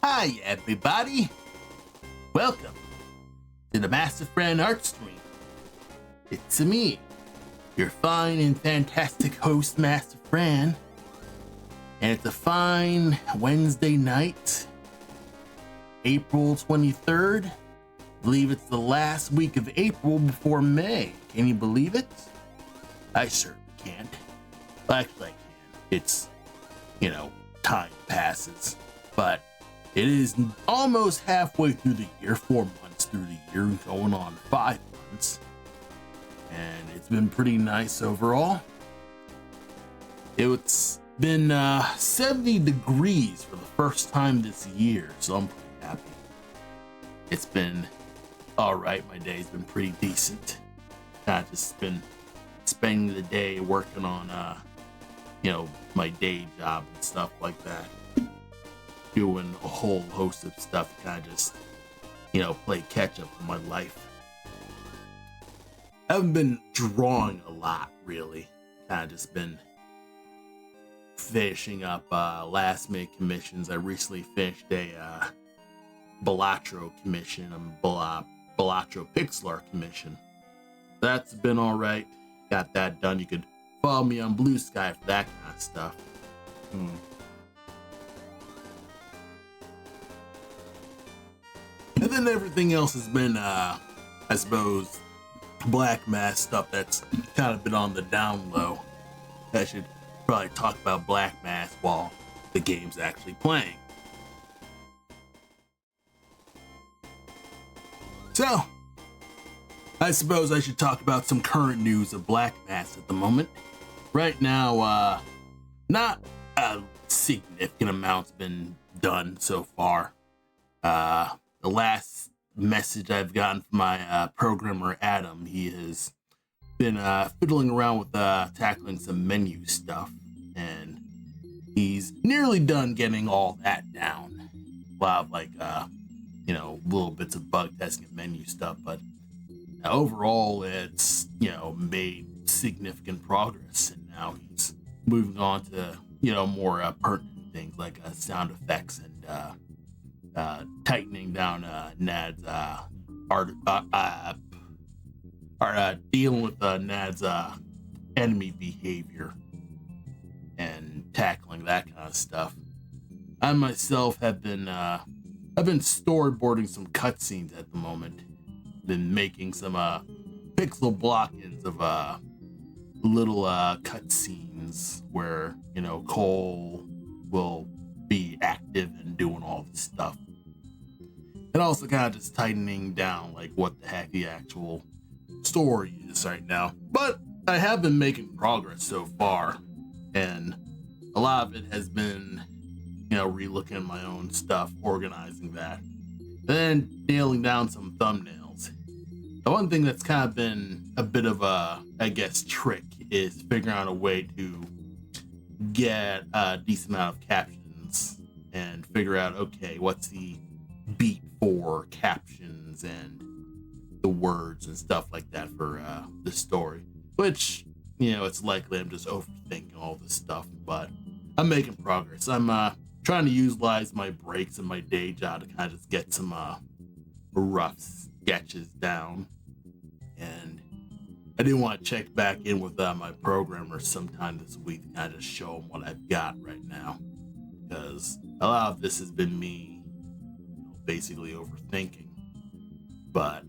Hi, everybody. Welcome to the Master Fran Art Stream. It's me, your fine and fantastic host, Master Fran. And it's a fine Wednesday night, April 23rd. I believe it's the last week of April before May. Can you believe it? I certainly can't. Well, actually, I can. It's, time passes. But it is almost halfway through the year, 4 months through the year, going on 5 months. And it's been pretty nice overall. It's been 70 degrees for the first time this year, so I'm pretty happy. It's been alright, my day's been pretty decent. I've just been spending the day working on, my day job and stuff like that. Doing a whole host of stuff to kind of just, play catch up in my life. I haven't been drawing a lot, really. Kind of just been finishing up last minute commissions. I recently finished a Balatro commission, a Balatro pixel art commission. That's been alright. Got that done. You could follow me on Blue Sky for that kind of stuff. And then everything else has been, I suppose, Black Mass stuff that's kind of been on the down low. I should probably talk about Black Mass while the game's actually playing. So, I suppose I should talk about some current news of Black Mass at the moment. Right now, not a significant amount's been done so far. The last message I've gotten from my programmer, Adam, he has been fiddling around with tackling some menu stuff, and he's nearly done getting all that down. A lot of little bits of bug testing and menu stuff, but overall it's, made significant progress, and now he's moving on to, more pertinent things like sound effects and tightening down Nad's dealing with Nad's enemy behavior and tackling that kind of stuff. I myself have been I've been storyboarding some cutscenes at the moment. Been making some pixel block-ins of little cutscenes where Cole will be active and doing all this stuff. And also kind of just tightening down like what the heck the actual story is right now. But I have been making progress so far, and a lot of it has been, relooking at my own stuff, organizing that, and then nailing down some thumbnails. The one thing that's kind of been a bit of a, trick is figuring out a way to get a decent amount of captions and figure out, okay, what's the beat for captions and the words and stuff like that for the story. Which, it's likely I'm just overthinking all this stuff, but I'm making progress. I'm trying to utilize my breaks and my day job to kind of just get some rough sketches down. And I do want to check back in with my programmer sometime this week to kind of show him what I've got right now. Because a lot of this has been me basically overthinking. But,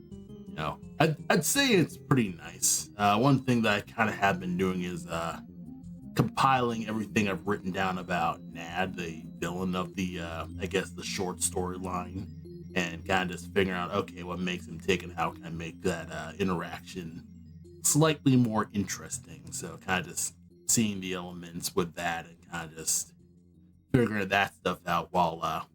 I'd say it's pretty nice. One thing that I kind of have been doing is compiling everything I've written down about Nad, the villain of the, the short storyline, and kind of just figuring out, okay, what makes him tick and how can I make that interaction slightly more interesting. So kind of just seeing the elements with that and kind of just figuring that stuff out while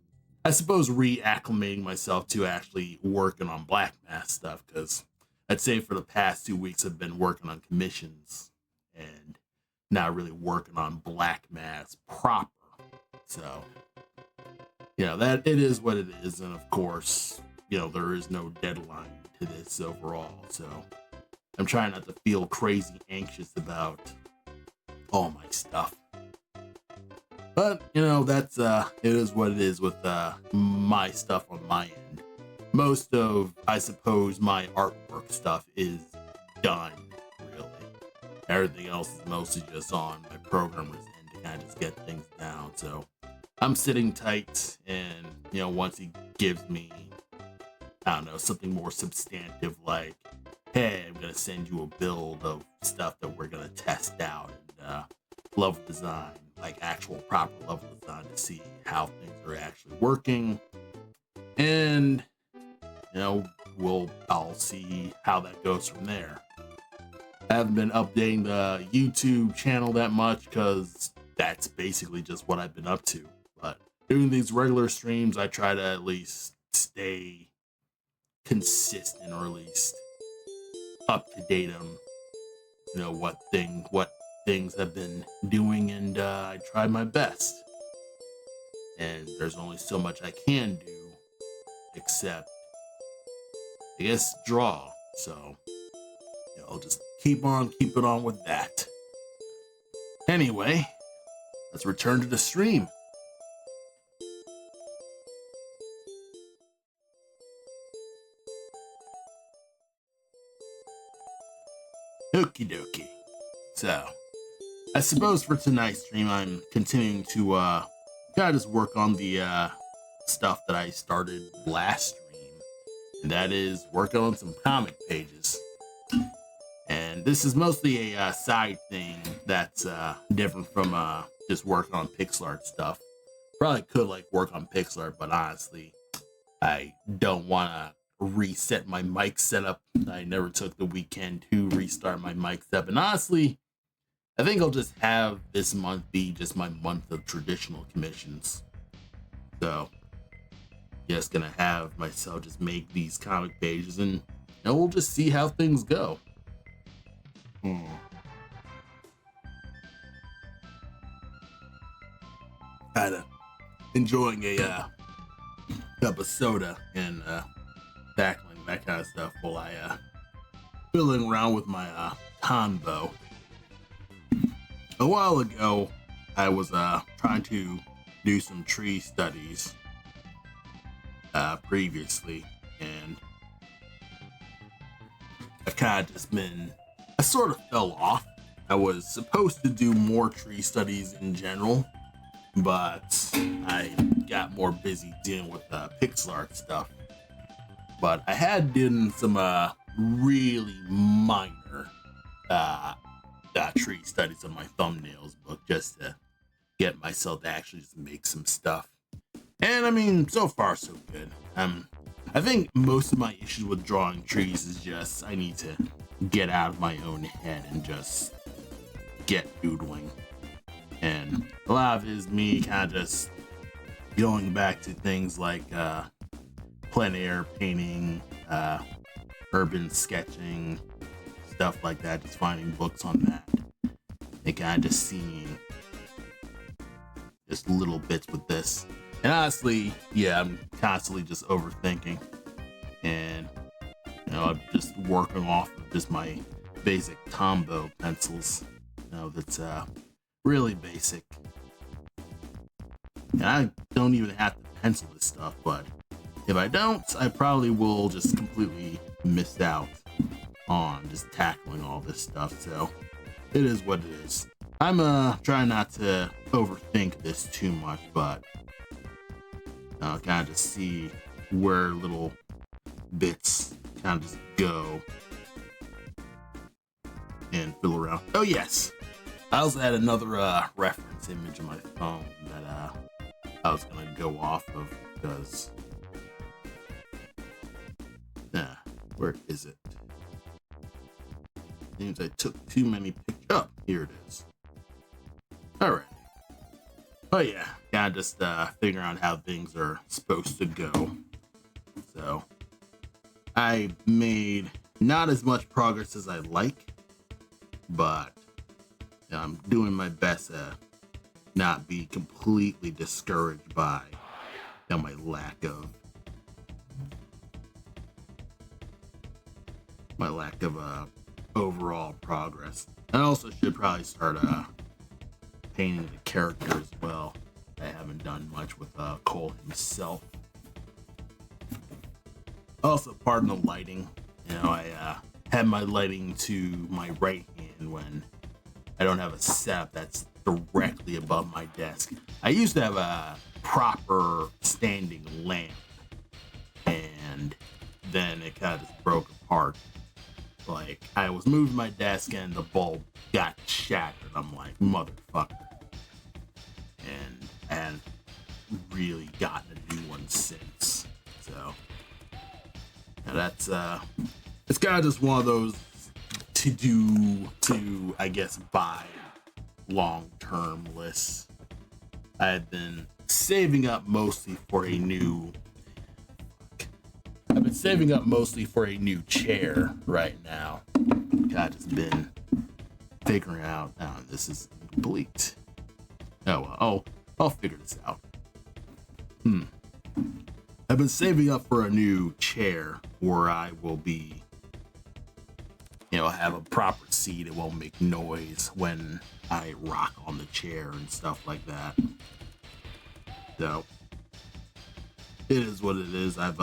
I suppose reacclimating myself to actually working on Black Mass stuff, because I'd say for the past 2 weeks I've been working on commissions and not really working on Black Mass proper. So, that it is what it is, and of course, there is no deadline to this overall, so I'm trying not to feel crazy anxious about all my stuff. But that's it is what it is with my stuff on my end. Most of, I suppose, my artwork stuff is done, really. Everything else is mostly just on my programmer's end to kind of just get things down. So I'm sitting tight, and once he gives me, I don't know, something more substantive like, hey, I'm gonna send you a build of stuff that we're gonna test out and level design, like actual proper level design to see how things are actually working. And I'll see how that goes from there. I haven't been updating the YouTube channel that much because that's basically just what I've been up to. But doing these regular streams, I try to at least stay consistent, or at least up to date on what things I've been doing, and I try my best. And there's only so much I can do except, I guess, draw. So I'll just keep it on with that. Anyway, let's return to the stream. Okie dokie. So, I suppose for tonight's stream, I'm continuing to kind of just work on the stuff that I started last stream, and that is working on some comic pages. And this is mostly a side thing that's different from just working on pixel art stuff. Probably could work on pixel art, but honestly, I don't want to reset my mic setup. I never took the weekend to restart my mic setup, and honestly, I think I'll just have this month be just my month of traditional commissions. So, just gonna have myself just make these comic pages, and we'll just see how things go. Kinda enjoying a cup of soda and tackling that kind of stuff while I fiddling around with my Tombow. A while ago, I was trying to do some tree studies previously, and I sort of fell off. I was supposed to do more tree studies in general, but I got more busy dealing with pixel art stuff. But I had done some really minor tree studies on my thumbnails book just to get myself to actually just make some stuff. And I mean, so far so good. I think most of my issues with drawing trees is just I need to get out of my own head and just get doodling. And a lot of it is me kind of just going back to things like plein air painting, urban sketching, stuff like that, just finding books on that. And kind of just seeing just little bits with this. And honestly, yeah, I'm constantly just overthinking. And I'm just working off of just my basic Tombow pencils. That's really basic. And I don't even have to pencil this stuff, but if I don't, I probably will just completely miss out on just tackling all this stuff. So it is what it is. I'm trying not to overthink this too much, but kind of just see where little bits kind of just go and fiddle around. Oh yes, I also had another reference image on my phone that I was gonna go off of because where is it? Seems I took too many pictures. Oh, here it is. Alright. Oh yeah, kind of just figuring out how things are supposed to go. So I made not as much progress as I'd like, but I'm doing my best to not be completely discouraged by my lack of overall progress. I also should probably start painting the character as well. I haven't done much with Cole himself. Also, pardon the lighting. You know, I have my lighting to my right hand when I don't have a setup that's directly above my desk. I used to have a proper standing lamp, and then it kind of just broke apart. Like, I was moving my desk and the bulb got shattered. I'm like, motherfucker. And I haven't really gotten a new one since. So, yeah, that's, it's kind of just one of those to, I guess, buy long-term lists. I had been saving up mostly for a new chair right now. I've just been figuring out, oh, this is complete. I'll figure this out. I've been saving up for a new chair where I will be, have a proper seat. It won't make noise when I rock on the chair and stuff like that. So it is what it is. I've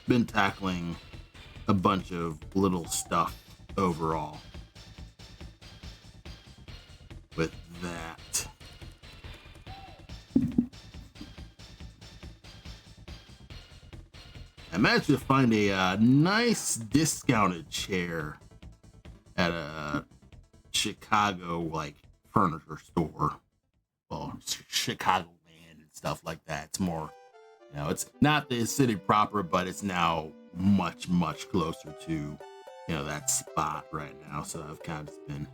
been tackling a bunch of little stuff overall with that. I managed to find a nice discounted chair at a Chicago furniture store. Well, Chicagoland and stuff like that. It's more, it's not the city proper, but it's now much, much closer to, that spot right now. So I've kind of just been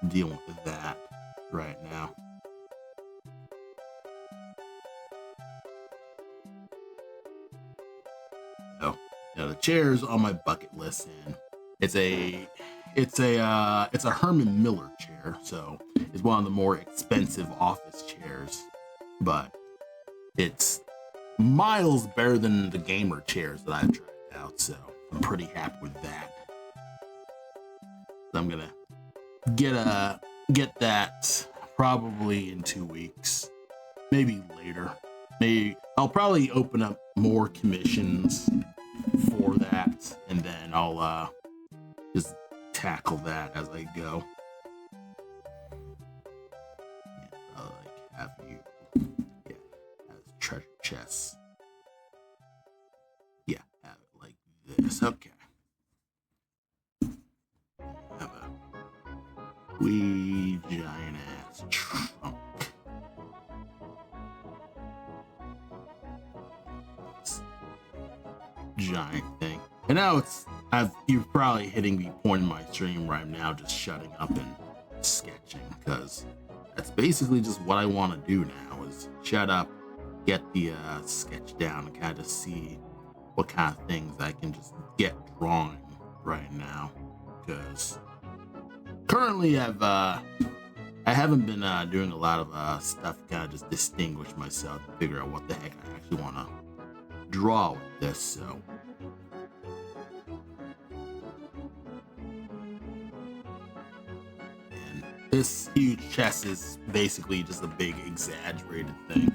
dealing with that right now. So, the chair's on my bucket list, and it's a Herman Miller chair, so it's one of the more expensive office chairs, but it's miles better than the gamer chairs that I've tried out, so I'm pretty happy with that. So I'm gonna get that probably in 2 weeks, maybe later. Maybe I'll probably open up more commissions for that, and then I'll just tackle that as I go. And I'll have you, as treasure chests. Yeah, have it like this. Okay. Have a wee giant ass trunk. Giant thing. And now you're probably hitting the point in my stream right now, just shutting up and sketching, because that's basically just what I want to do now, is shut up, get the sketch down, and kind of see what kind of things I can just get drawing right now. Because currently I haven't been doing a lot of stuff to kind of just distinguish myself and figure out what the heck I actually want to draw with this. So this huge chest is basically just a big exaggerated thing.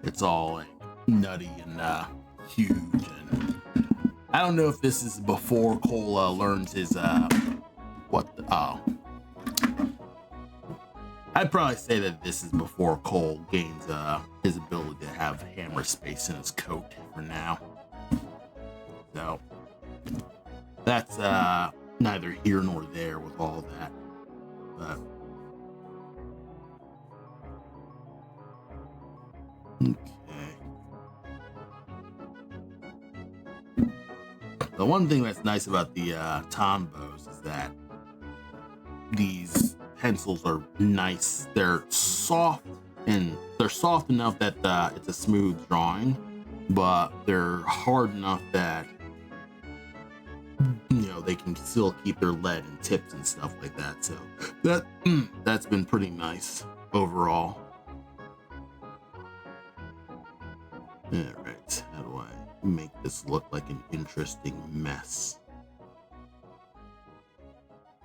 It's all like nutty and huge, and I don't know if this is before Cole learns his I'd probably say that this is before Cole gains his ability to have hammer space in his coat for now. So that's neither here nor there with all that. But okay. The one thing that's nice about the Tombows is that these pencils are nice. They're soft, and they're soft enough that it's a smooth drawing, but they're hard enough that they can still keep their lead and tips and stuff like that. So that's been pretty nice overall. All right, how do I make this look like an interesting mess?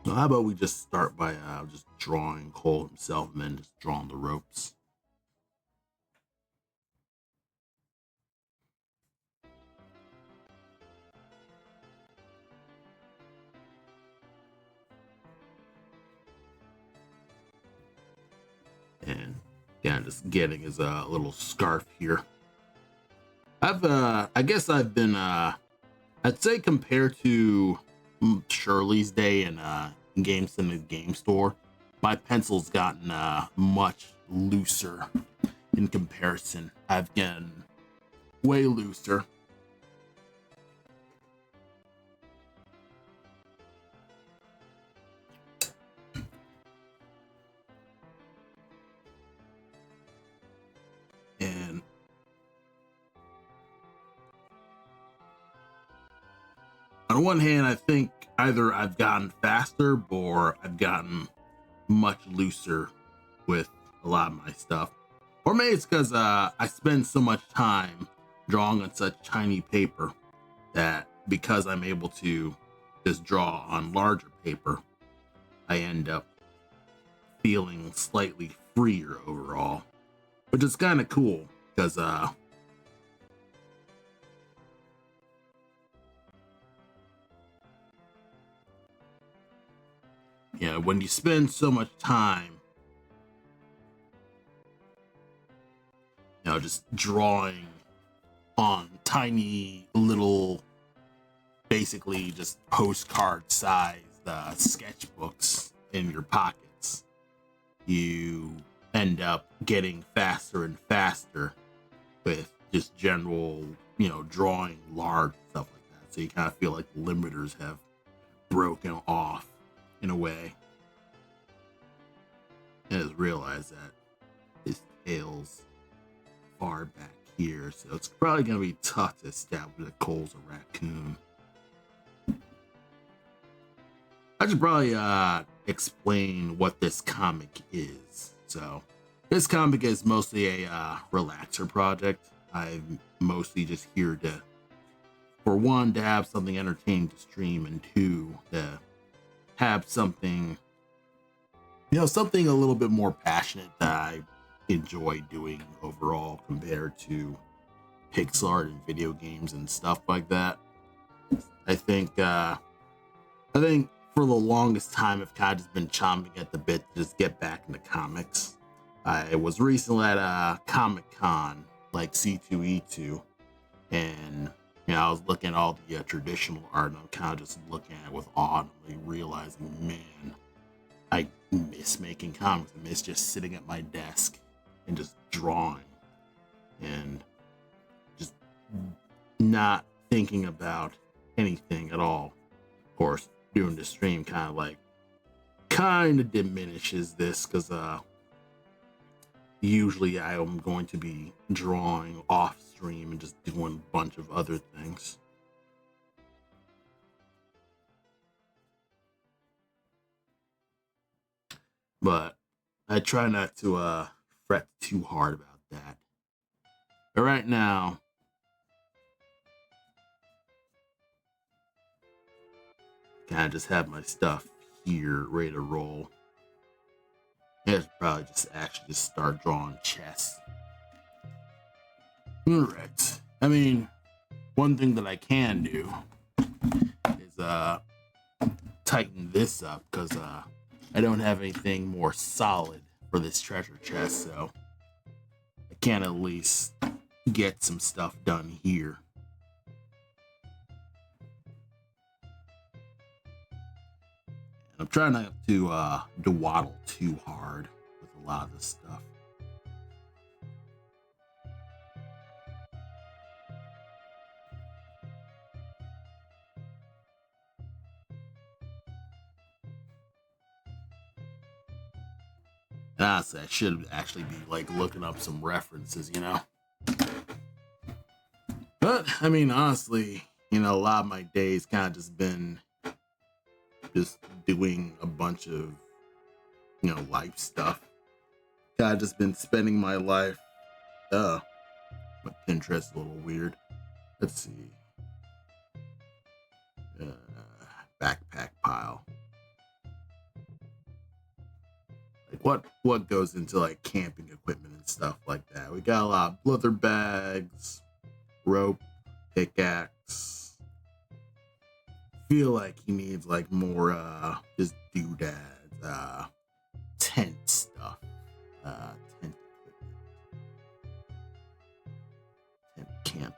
So how about we just start by just drawing Cole himself and then just drawing the ropes. And yeah, just getting his little scarf here. I guess I've been I'd say compared to Shirley's day in Games in the Game Store, my pencil's gotten much looser in comparison. I've gotten way looser. And on one hand, I think either I've gotten faster or I've gotten much looser with a lot of my stuff. Or maybe it's because I spend so much time drawing on such tiny paper that because I'm able to just draw on larger paper, I end up feeling slightly freer overall, which is kind of cool because when you spend so much time just drawing on tiny little, basically just postcard sized sketchbooks in your pockets, you end up getting faster and faster with just general, drawing large stuff like that. So you kind of feel like the limiters have broken off in a way. And I just realized that his tail's far back here, so it's probably going to be tough to establish that Cole's a raccoon. I should probably explain what this comic is. So, this comic is mostly a relaxer project. I'm mostly just here to, for one, to have something entertaining to stream, and two, to have something, something a little bit more passionate that I enjoy doing overall compared to pixel art and video games and stuff like that. I think for the longest time I've kind of just been chomping at the bit to just get back into comics. I was recently at Comic Con, like C2E2, and I was looking at all the traditional art, and I'm kind of just looking at it with awe, and like realizing, man, I miss making comics. I miss just sitting at my desk and just drawing and just not thinking about anything at all. Of course, doing the stream kind of diminishes this because usually I am going to be drawing off stream and just doing a bunch of other things. But I try not to fret too hard about that. But right now, kind of just have my stuff here ready to roll. I should probably just start drawing chess. Alright. I mean, one thing that I can do is tighten this up because I don't have anything more solid for this treasure chest, so I can at least get some stuff done here. And I'm trying not to dawdle too hard with a lot of this stuff. And honestly, I should actually be like looking up some references, But I mean, honestly, a lot of my days kind of just been just doing a bunch of, life stuff. Kind of just been spending my life. My Pinterest a little weird. Let's see. Backpack pile. like what goes into like camping equipment and stuff like that. We got a lot of leather bags, rope, pickaxe. Feel like he needs like more just doodads, tent stuff, tent equipment, tent camp.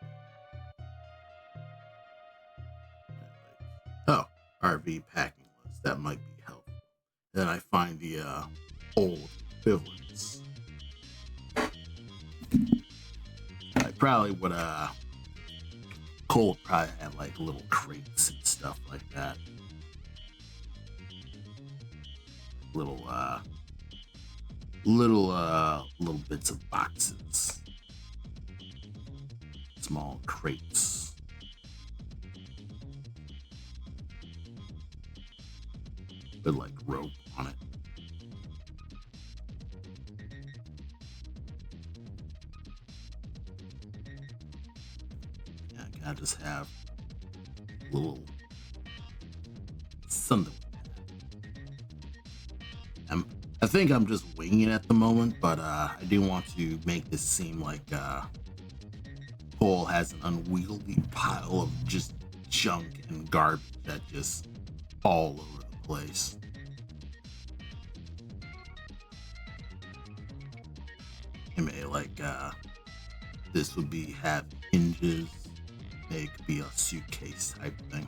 Oh, RV packing list, that might be helpful. Then I find the old equivalents. I probably would Cole probably had like little crates and stuff like that. Little bits of boxes. Small crates. With like rope on it. Yeah, I just have a little something. I think I'm just winging it at the moment, but I do want to make this seem like Paul has an unwieldy pile of just junk and garbage that just all over the place. I mean, like this would have hinges. It could be a suitcase type thing.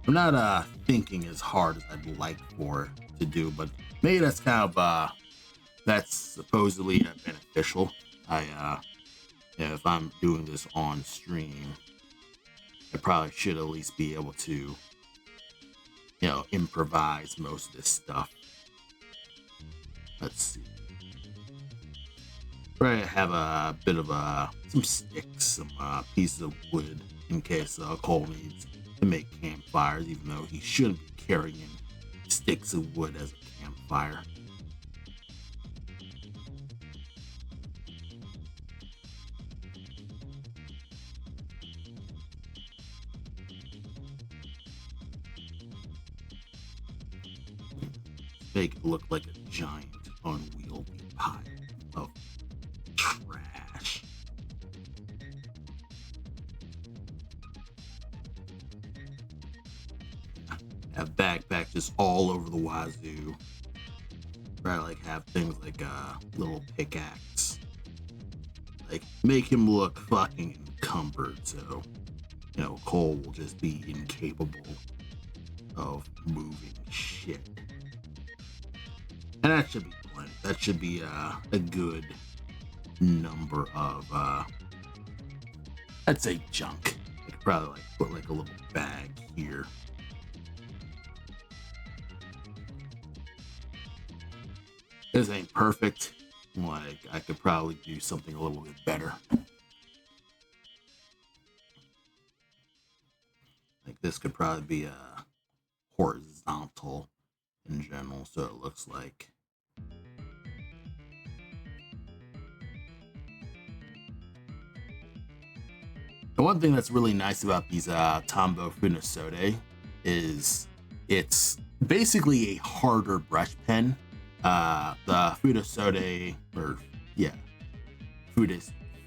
I'm not thinking as hard as I'd like for it to do, but maybe that's kind of that's supposedly beneficial. If I'm doing this on stream, I probably should at least be able to, improvise most of this stuff. Let's see. Right, I have a bit of some sticks, some pieces of wood in case Cole needs to make campfires, even though he shouldn't be carrying sticks of wood as a campfire. Make it look like a giant unwieldy pile of trash. Have backpacks just all over the wazoo. Try to have things like a little pickaxe. Make him look fucking encumbered, so Cole will just be incapable of moving shit. And that should be plenty. That should be a good number of I'd say junk. I could probably put a little bag here. This ain't perfect. I could probably do something a little bit better. This could probably be a horizontal in general, so it looks like. The one thing that's really nice about these Tombow Funasode is it's basically a harder brush pen. The Fudenosuke,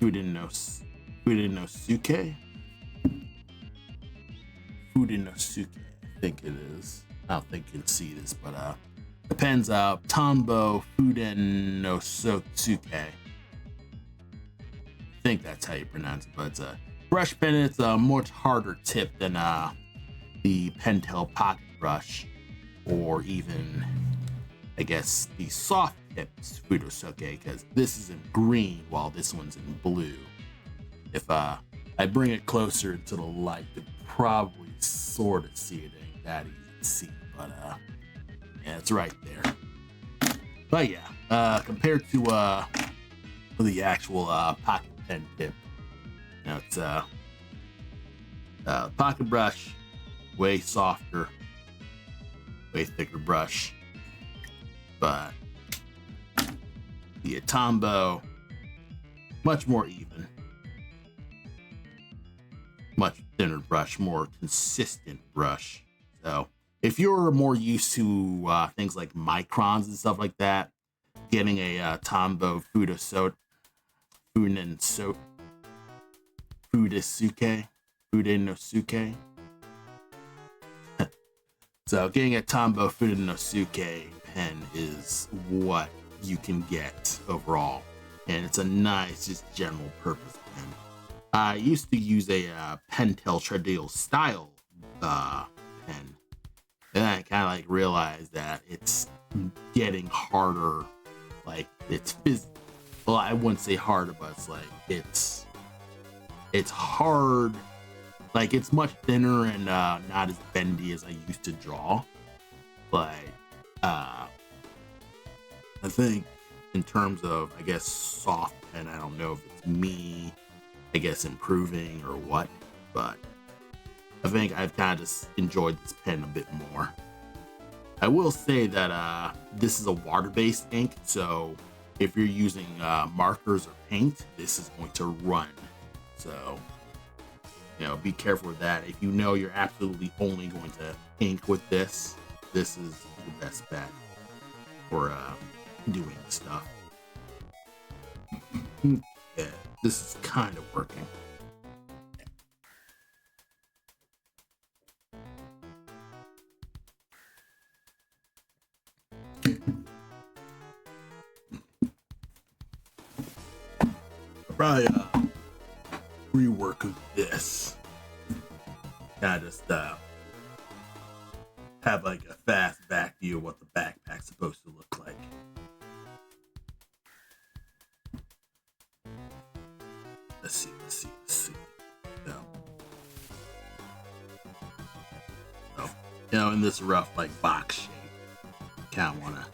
Fudenosuke, I think it is. I don't think you can see this, but the pen's Tombow Fudenosuke. I think that's how you pronounce it, but it's a brush pen. It's a much harder tip than the Pentel pocket brush, or even, I guess, the soft tips Fudosuke, because this is in green while this one's in blue. If I bring it closer into the light, you could probably sort of see it. Ain't that easy to see, but yeah, it's right there. But yeah, compared to the actual pocket pen tip, it's pocket brush, way softer, way thicker brush. But the Tombow, much more even, much thinner brush, more consistent brush. So if you're more used to things like microns and stuff like that, getting a Tombow Fudenosuke. So getting a Tombow Fudenosuke pen is what you can get overall, and it's a nice, just general purpose pen. I used to use a Pentel Tradial style pen, and I kind of like realized that it's getting harder. Like well, I wouldn't say harder, but it's like it's hard. Like it's much thinner and not as bendy as I used to draw. But I think in terms of, I guess, soft pen, I don't know if it's me, I guess, improving or what, but I think I've kind of just enjoyed this pen a bit more. I will say that this is a water-based ink, so if you're using markers or paint, this is going to run. So, be careful with that. If you know you're absolutely only going to ink with this, this is the best bet for doing stuff. Yeah, this is kind of working. Probably rework of this. Kind of stuff. Have like a fast back view of what the backpack's supposed to look like. Let's see. So, in this rough like box shape, you kind of want to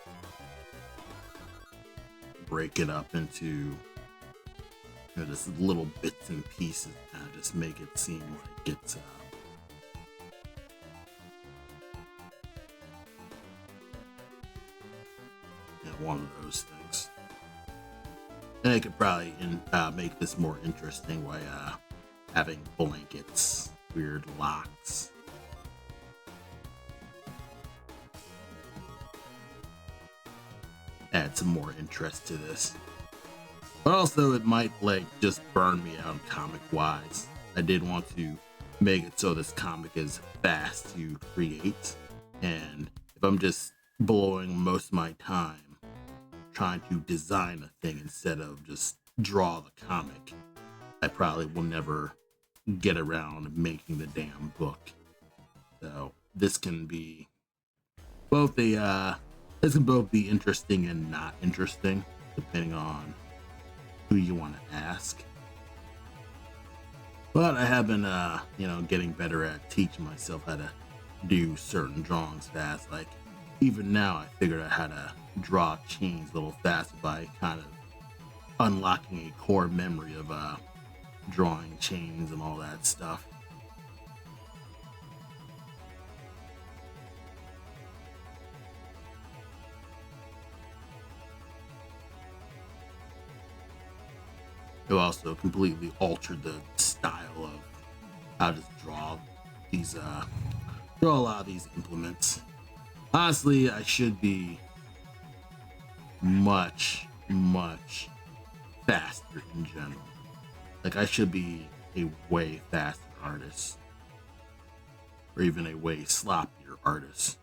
break it up into just little bits and pieces, kind of just make it seem like it's one of those things. And I could probably make this more interesting by having blankets, weird locks. Add some more interest to this. But also it might just burn me out comic wise. I did want to make it so this comic is fast to create, and if I'm just blowing most of my time trying to design a thing instead of just draw the comic, I probably will never get around making the damn book. So this can be both be interesting and not interesting, depending on who you want to ask. But I have been getting better at teaching myself how to do certain drawings fast. Like even now I figured out how to draw chains a little faster by kind of unlocking a core memory of drawing chains and all that stuff. It also completely altered the style of how to draw a lot of these implements. Honestly, I should be much faster in general. Like I should be a way faster artist, or even a way sloppier artist.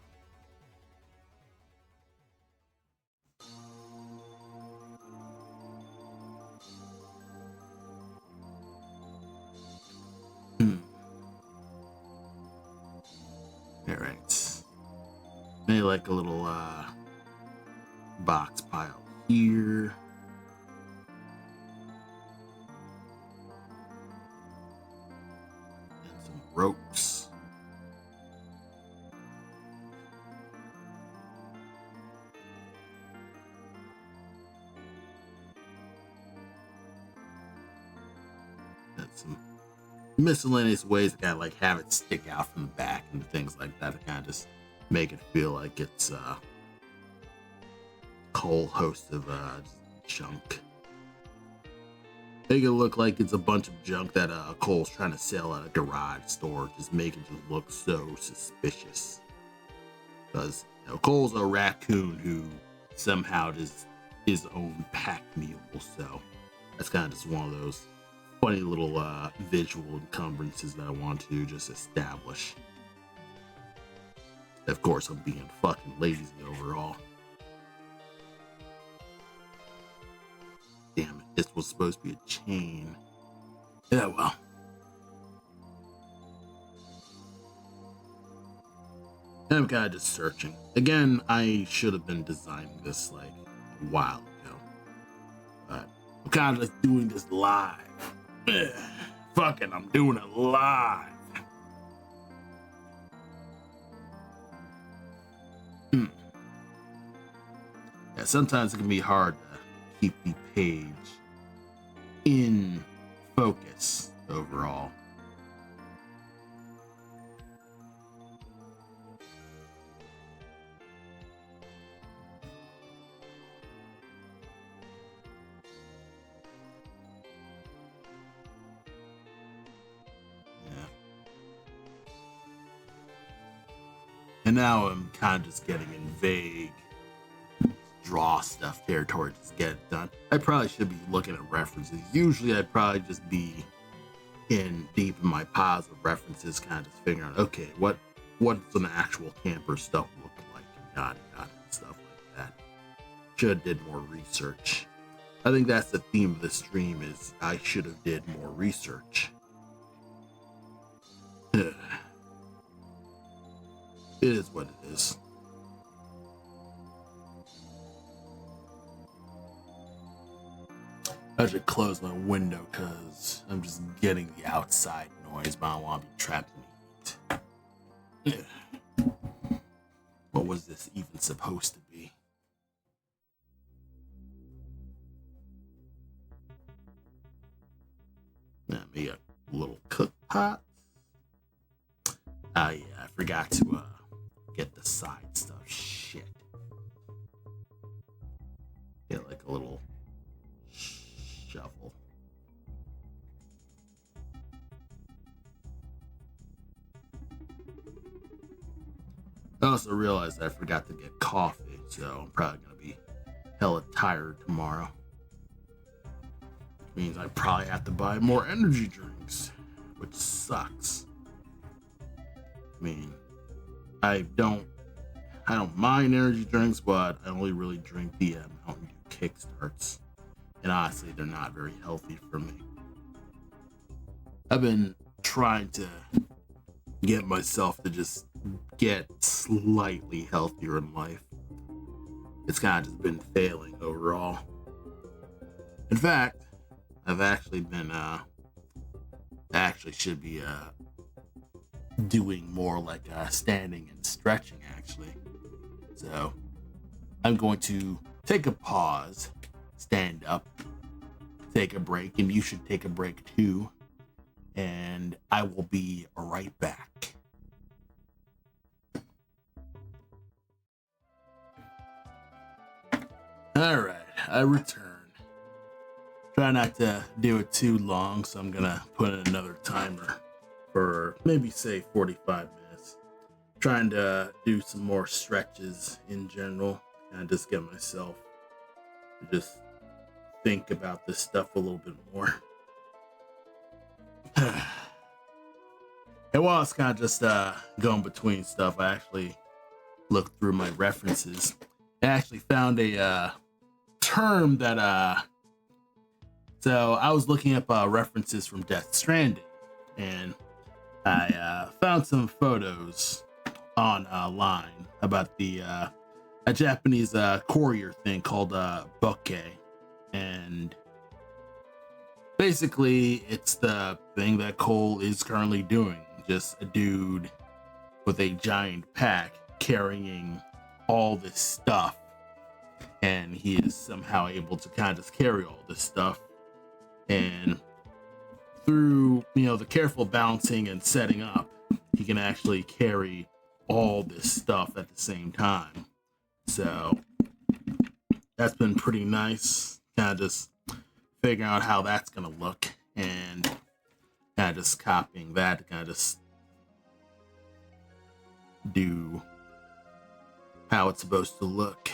Alright. Maybe like a little box pile here. And some ropes. And some miscellaneous ways to kind of like have it stick out from the back and things like that to kind of just make it feel like it's a whole host of junk. Make it look like it's a bunch of junk that Cole's trying to sell at a garage store. Just make it just look so suspicious. Because Cole's a raccoon who somehow just his own pack mule. So that's kind of just one of those funny little visual encumbrances that I want to just establish. Of course, I'm being fucking lazy overall. Damn it, this was supposed to be a chain. Yeah, well. I'm kind of just searching. Again, I should have been designing this like a while ago. But I'm kind of just doing this live. Fucking, I'm doing it live. Yeah, sometimes it can be hard to keep the page in focus overall. And now I'm kind of just getting in vague draw stuff territory to get it done. I probably should be looking at references. Usually I'd probably just be in deep in my piles of references, kind of just figuring out, okay, what does an actual camper stuff look like, and stuff like that. Should have did more research. I think that's the theme of this stream, is I should have did more research. It is what it is. I should close my window because I'm just getting the outside noise, but I don't want to be trapped in the heat. What was this even supposed to be? Maybe a little cook pot. Yeah, I forgot to get the side stuff. Shit. Get like a little shovel. I also realized I forgot to get coffee, so I'm probably gonna be hella tired tomorrow. Which means I probably have to buy more energy drinks, which sucks. I mean, I don't mind energy drinks, but I only really drink the Mountain Dew Kickstarts. And honestly, they're not very healthy for me. I've been trying to get myself to just get slightly healthier in life. It's kind of just been failing overall. In fact, I've actually been, should be, doing more like standing and stretching, actually. So I'm going to take a pause, stand up, take a break, and you should take a break too. And I will be right back. All right, I return. Try not to do it too long, so I'm gonna put in another timer for maybe say 45 minutes. Trying to do some more stretches in general and just get myself to just think about this stuff a little bit more. And while I was kind of just going between stuff, I actually looked through my references. I actually found a term that so I was looking up references from Death Stranding, and I found some photos online about the a Japanese courier thing called Bokeh, and basically it's the thing that Cole is currently doing. Just a dude with a giant pack carrying all this stuff, and he is somehow able to kind of just carry all this stuff, and through the careful balancing and setting up, he can actually carry all this stuff at the same time. So that's been pretty nice, kind of just figuring out how that's gonna look, and kind of just copying that to kind of just do how it's supposed to look.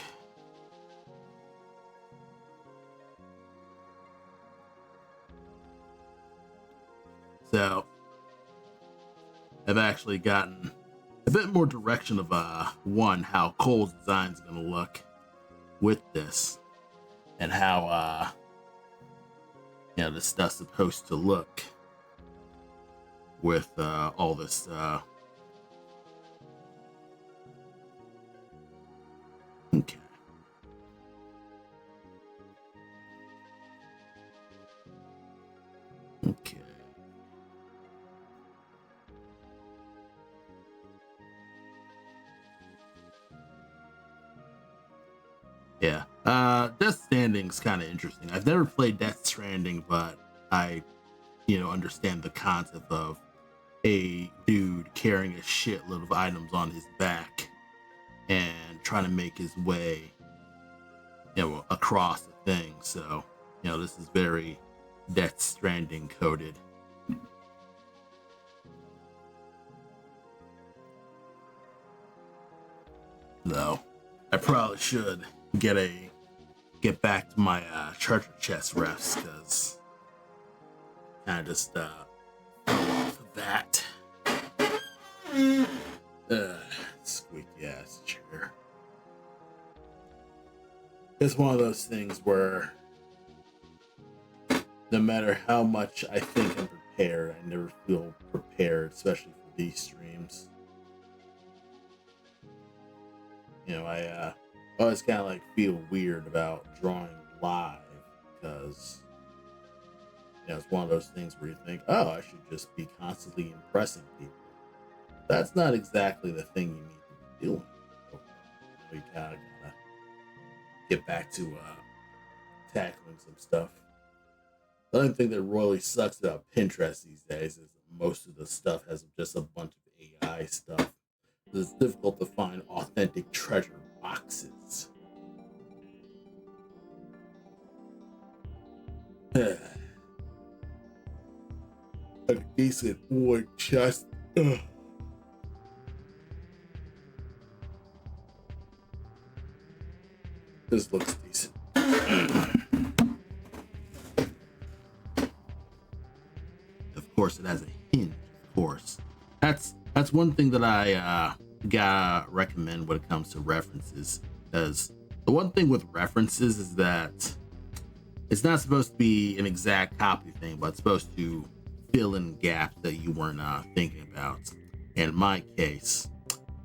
out, I've actually gotten a bit more direction of one, how Cole's design is gonna look with this, and how this stuff's supposed to look with all this okay. Okay. Yeah. Death Stranding's kind of interesting. I've never played Death Stranding, but I, understand the concept of a dude carrying a shitload of items on his back and trying to make his way, across the thing. So, this is very Death Stranding coded. Though, I probably should get back to my treasure chest refs, because kind of just fell off of that. Squeaky ass chair. It's one of those things where no matter how much I think I'm prepared, I never feel prepared, especially for these streams. I always kind of like feel weird about drawing live, because it's one of those things where you think, oh, I should just be constantly impressing people. That's not exactly the thing you need to be doing. We gotta get back to tackling some stuff. The only thing that really sucks about Pinterest these days is that most of the stuff has just a bunch of AI stuff. It's difficult to find authentic treasure boxes. A decent wood chest. Ugh. This looks decent. Of course, it has a hinge. Of course, that's one thing that I gotta recommend when it comes to references. Because the one thing with references is that it's not supposed to be an exact copy thing, but it's supposed to fill in gaps that you weren't thinking about. And in my case,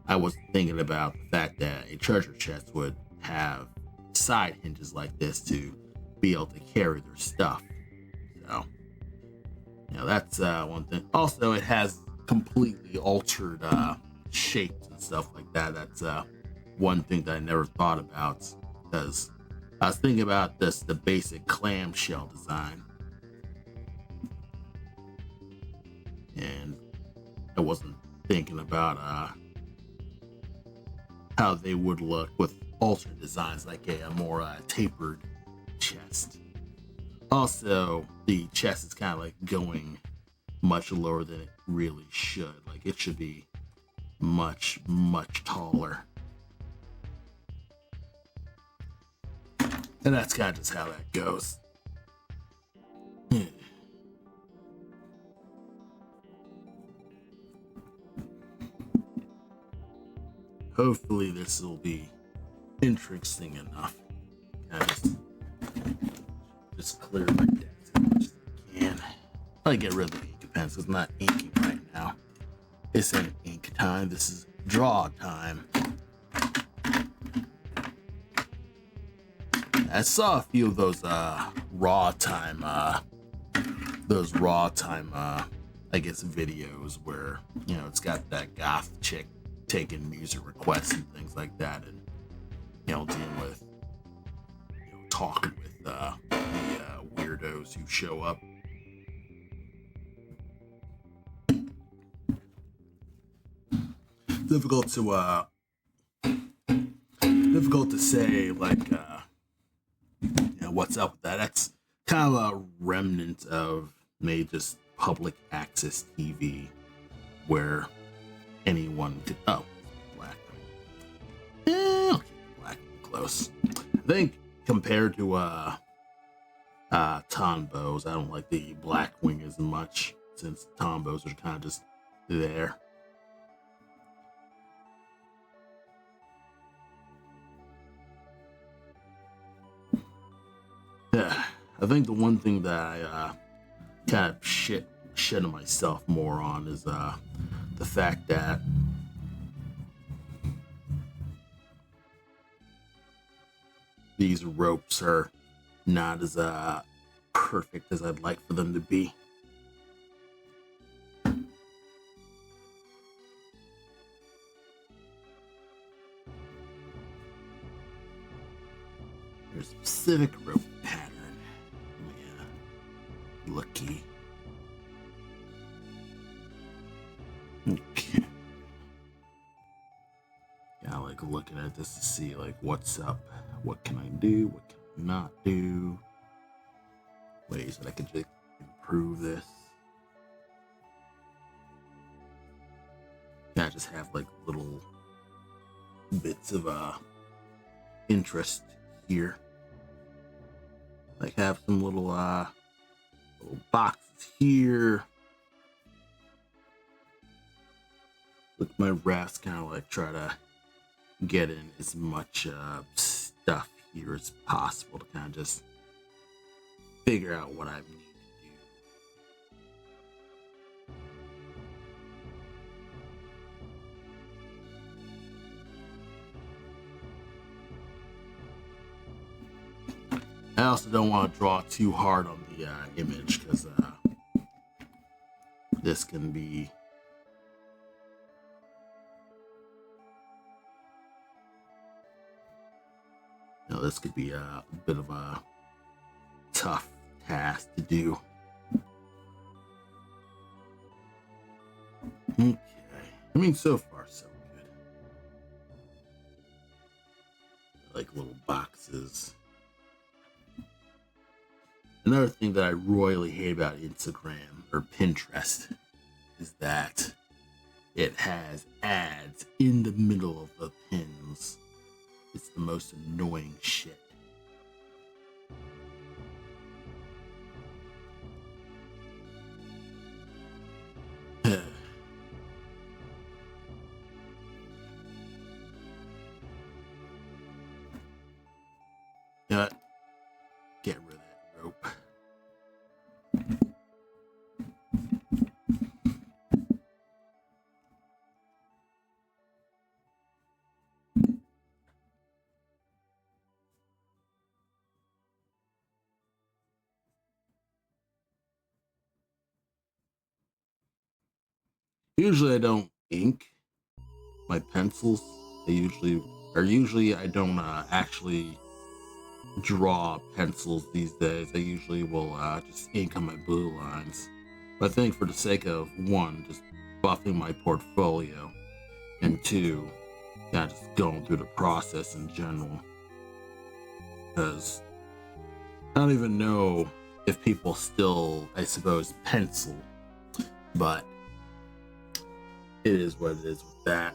I was thinking about the fact that a treasure chest would have side hinges like this to be able to carry their stuff. So, that's one thing. Also, it has completely altered shapes and stuff like that. That's one thing that I never thought about, because I was thinking about the basic clamshell design, and I wasn't thinking about how they would look with altered designs, like a more tapered chest. Also, the chest is kind of like going much lower than it really should. Like, it should be much, much taller. And that's kind of just how that goes. Hopefully this will be interesting enough. Just clear my desk as much as I can. I get rid of the ink pens. It's not inking right now. This ain't ink time. This is draw time. I saw a few of those raw time I guess videos where it's got that goth chick taking music requests and things like that, and dealing with talking with the weirdos who show up. Difficult to say, like, what's up with that. That's kind of a remnant of maybe just public access TV, where anyone could, black. I'll keep black close. I think compared to Tonbo's, I don't like the Blackwing as much. since tombos are kind of just there. Yeah, I think the one thing that I kind of shit on myself more on is the fact that these ropes are not as perfect as I'd like for them to be. There's a specific rope pattern. Yeah, lucky. Okay. Yeah, like looking at this to see like what's up, what can I do, what can I not do, ways that I could just improve this. Yeah, I just have like little bits of interest here. Like have some little boxes here. With my refs, kind of like try to get in as much stuff here as possible to kind of just figure out what I need to do. I also don't want to draw too hard on the image because this can be this could be a bit of a tough task to do. Okay, I mean, so far so good. Like little boxes. Another thing that I royally hate about Instagram or Pinterest is that it has ads in the middle of the pins. It's the most annoying shit. Get rid of that rope. Usually I don't ink my pencils. I don't actually draw pencils these days. I usually will just ink on my blue lines. But I think for the sake of one, just buffing my portfolio, and two, just going through the process in general. Because I don't even know if people still, I suppose, pencil, but it is what it is with that.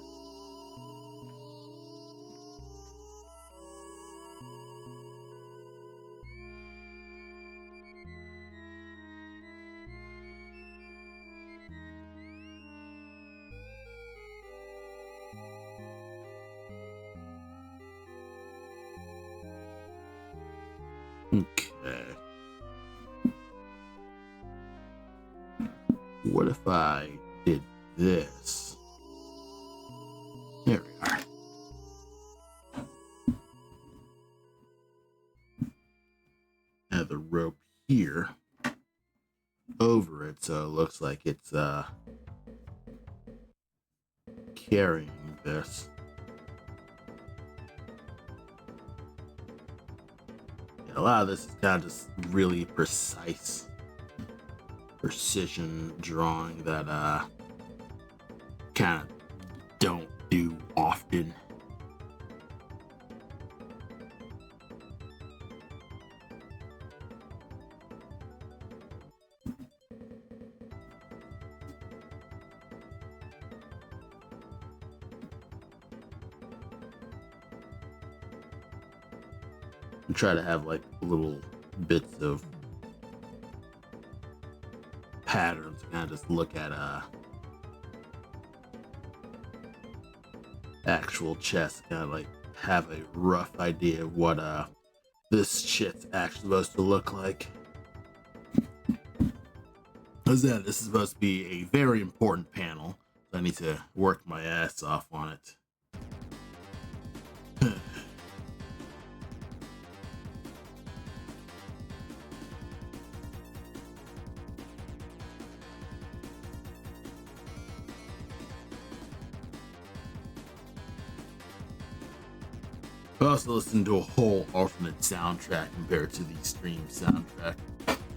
Okay. What if I did this? There we are. Have the rope here over it, so it looks like it's carrying this. A lot of this is kind of just really precise precision drawing that kind of don't do often. And try to have like little bits of patterns, kind of just look at actual chess, kind of like have a rough idea of what this shit's actually supposed to look like. Because then this is supposed to be a very important panel, so I need to work my ass off on it. I also listened to a whole alternate soundtrack compared to the stream soundtrack.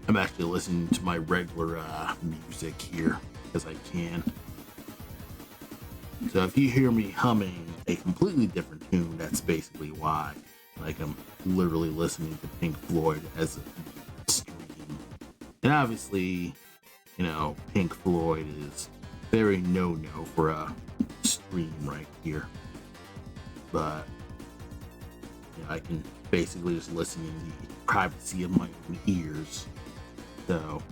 I'm actually listening to my regular music here because I can. So if you hear me humming a completely different tune, that's basically why. Like, I'm literally listening to Pink Floyd as a stream. And obviously, you know, Pink Floyd is very no-no for a stream right here. But I can basically just listen in the privacy of my own ears. So,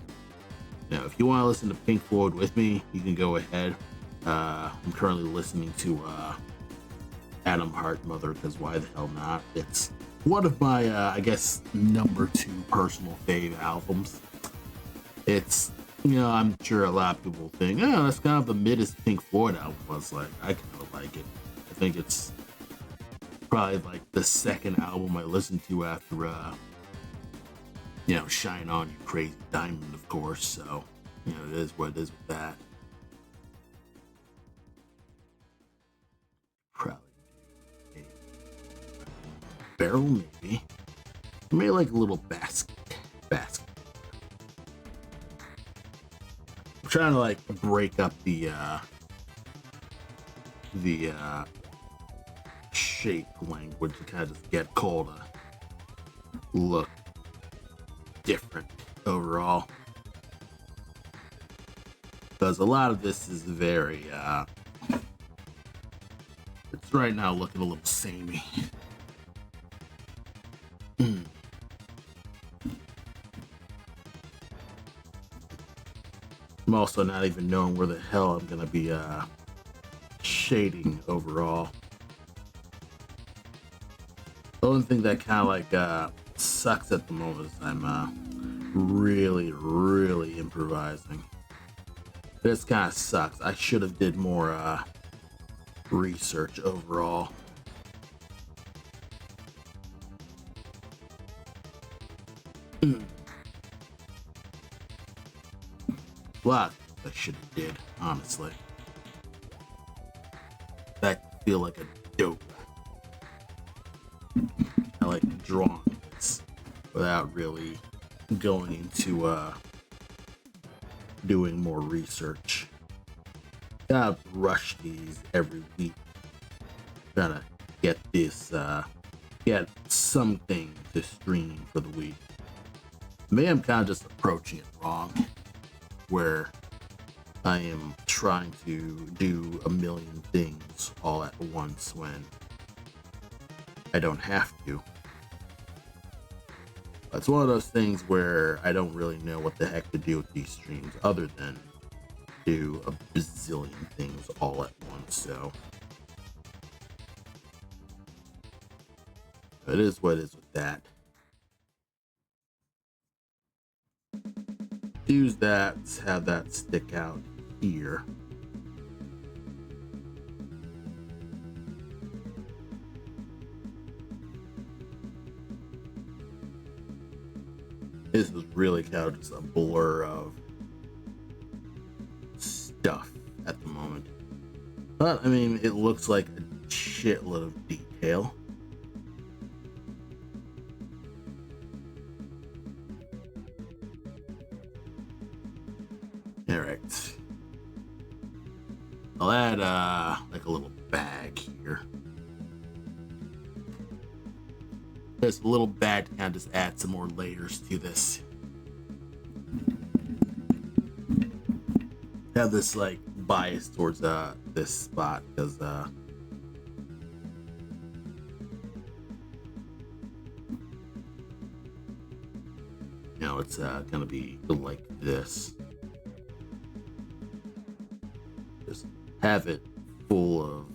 you know, if you want to listen to Pink Floyd with me, you can go ahead. I'm currently listening to Atom Heart Mother, because why the hell not? It's one of my, I guess, number 2 personal fave albums. It's, you know, I'm sure a lot of people think, oh, that's kind of the middest Pink Floyd album. I was like, I kind of like it. I think it's probably like the second album I listened to after, you know, Shine On You Crazy Diamond, of course. So, you know, it is what it is with that. Probably a barrel, maybe. Maybe like a little basket. I'm trying to like break up the shape language to kind of just get Cole to look different overall, because a lot of this is very it's right now looking a little samey. I'm also not even knowing where the hell I'm gonna be shading overall. The only thing that kind of like sucks at the moment is I'm really improvising. This kind of sucks. I should have did more research overall. Lot I should have did, honestly. That feel like a dope. I like drawing this without really going into doing more research. Gotta rush these every week. Gotta get this get something to stream for the week. Maybe I'm kind of just approaching it wrong, where I am trying to do a million things all at once when I don't have to. It's one of those things where I don't really know what the heck to do with these streams other than do a bazillion things all at once. So it is what it is with that. Use that, have that stick out here. This is really kind of just a blur of stuff at the moment. But, I mean, it looks like a shitload of detail. Alright. I'll add, like a little bag here. This little bag to kind of just add some more layers to this. Have this like bias towards this spot because you know, it's gonna be like this. have it full of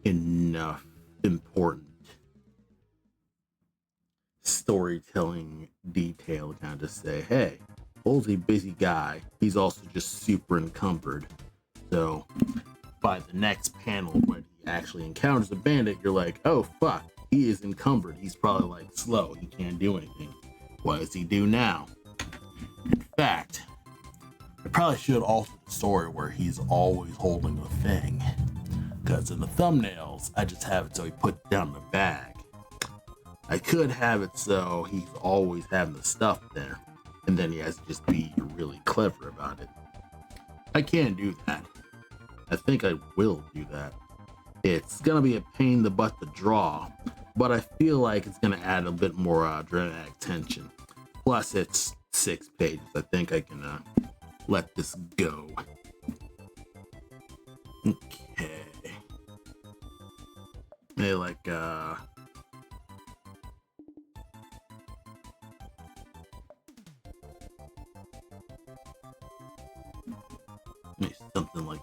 enough important storytelling detail to kind of say, hey, Bull's a busy guy. He's also just super encumbered. So by the next panel, when he actually encounters a bandit, you're like, oh fuck, he is encumbered. He's probably like slow. He can't do anything. What does he do now? In fact, I probably should alter the story where he's always holding the thing. Because in the thumbnails, I just have it so he puts down the bag. I could have it so he's always having the stuff there. And then he has to just be really clever about it. I can't do that. I think I will do that. It's gonna be a pain in the butt to draw, but I feel like it's gonna add a bit more dramatic tension. Plus, it's 6 pages. I think I can let this go. Okay. Maybe like maybe something like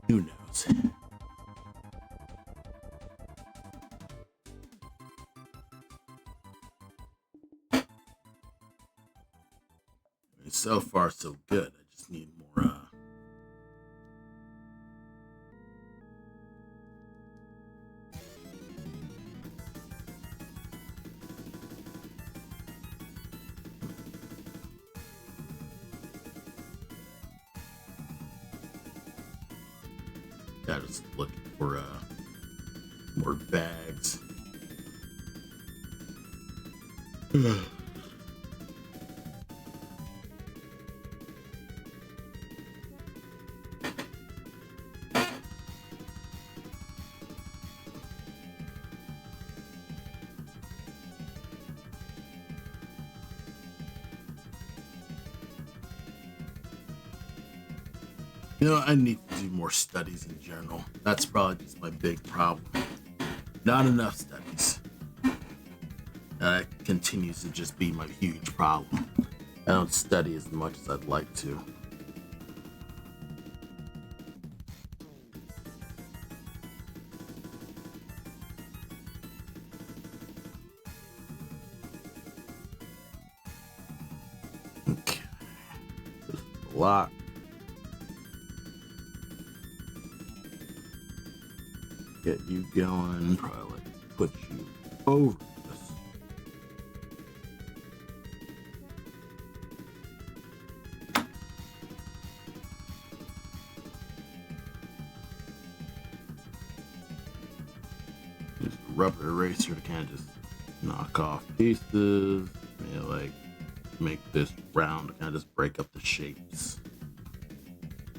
who knows? So far, so good. I just need more. Yeah, just looking for more bags. You know, I need to do more studies in general. That's probably just my big problem. Not enough studies. That continues to just be my huge problem. I don't study as much as I'd like to. Okay. There's a lot. Get you going, probably like put you over this. Use a rubber eraser to kind of just knock off pieces. Maybe like make this round to kind of just break up the shapes.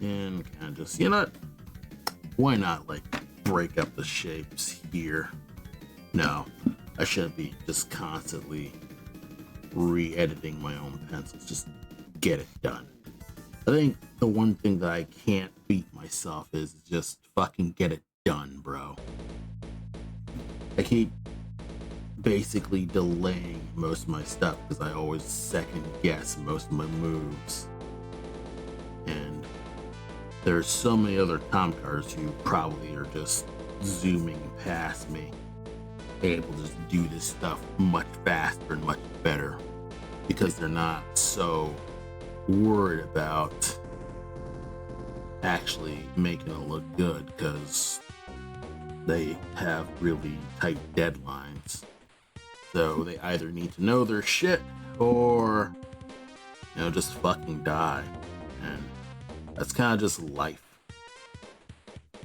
And kind of just, you know what? Why not like break up the shapes here? No, I shouldn't be just constantly re-editing my own pencils. Just get it done. I think the one thing that I can't beat myself is just fucking get it done, bro. I keep basically delaying most of my stuff because I always second guess most of my moves. And there's so many other Tomcars who probably are just zooming past me, able to just do this stuff much faster and much better because they're not so worried about actually making it look good because they have really tight deadlines. So they either need to know their shit or, you know, just fucking die. And that's kind of just life.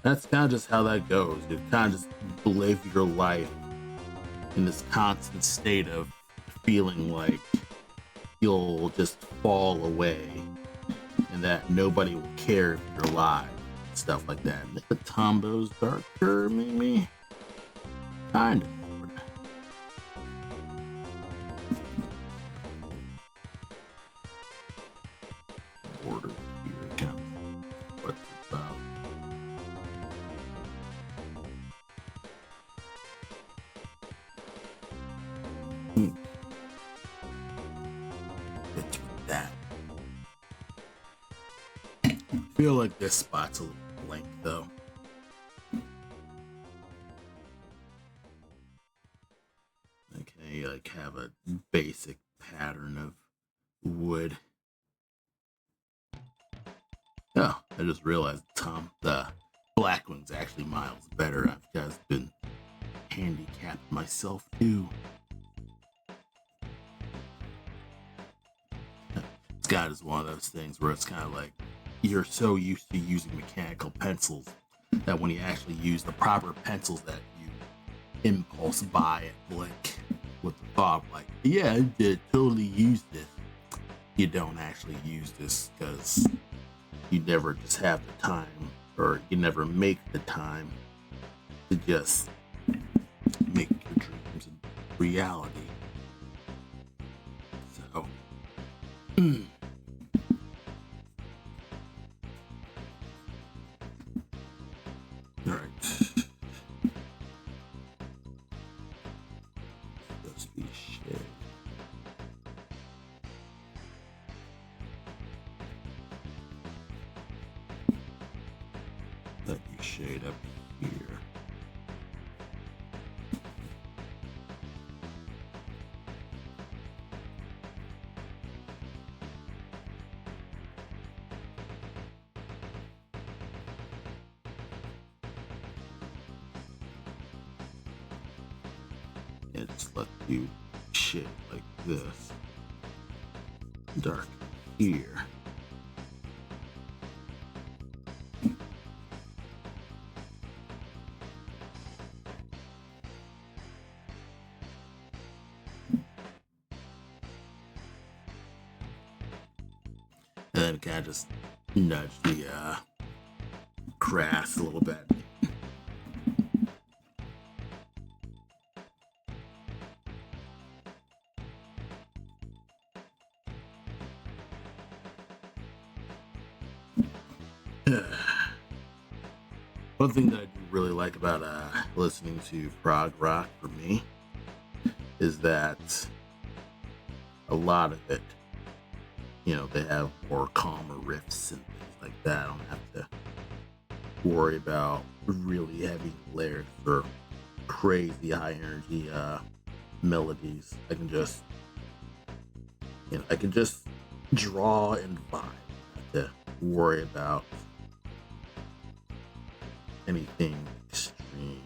That's kind of just how that goes. You kind of just live your life in this constant state of feeling like you'll just fall away and that nobody will care if you're alive. Stuff like that. Make the tombos darker, maybe? Kind of. Order here, kind of what it's about. bits with that. I feel like this spot's a little blank though. Okay, like have a basic pattern of wood. Oh, I just realized, Tom, the Blackwing's actually miles better. I've just been handicapped myself too. Scott is one of those things where it's kind of like you're so used to using mechanical pencils that when you actually use the proper pencils that you impulse buy at Blick with the thought like, yeah, I did totally use this. You don't actually use this because you never just have the time, or you never make the time to just make your dreams a reality. So, all right. Just be shit. Let me shade up here. And just let you shade like this. Dark here. And then kind of just nudge the grass a little bit. One thing that I do really like about listening to prog rock for me is that a lot of it, you know, they have more calmer riffs and things like that. I don't have to worry about really heavy lyrics or crazy high energy melodies. I can just, I can just draw and vibe. I don't have to worry about anything extreme.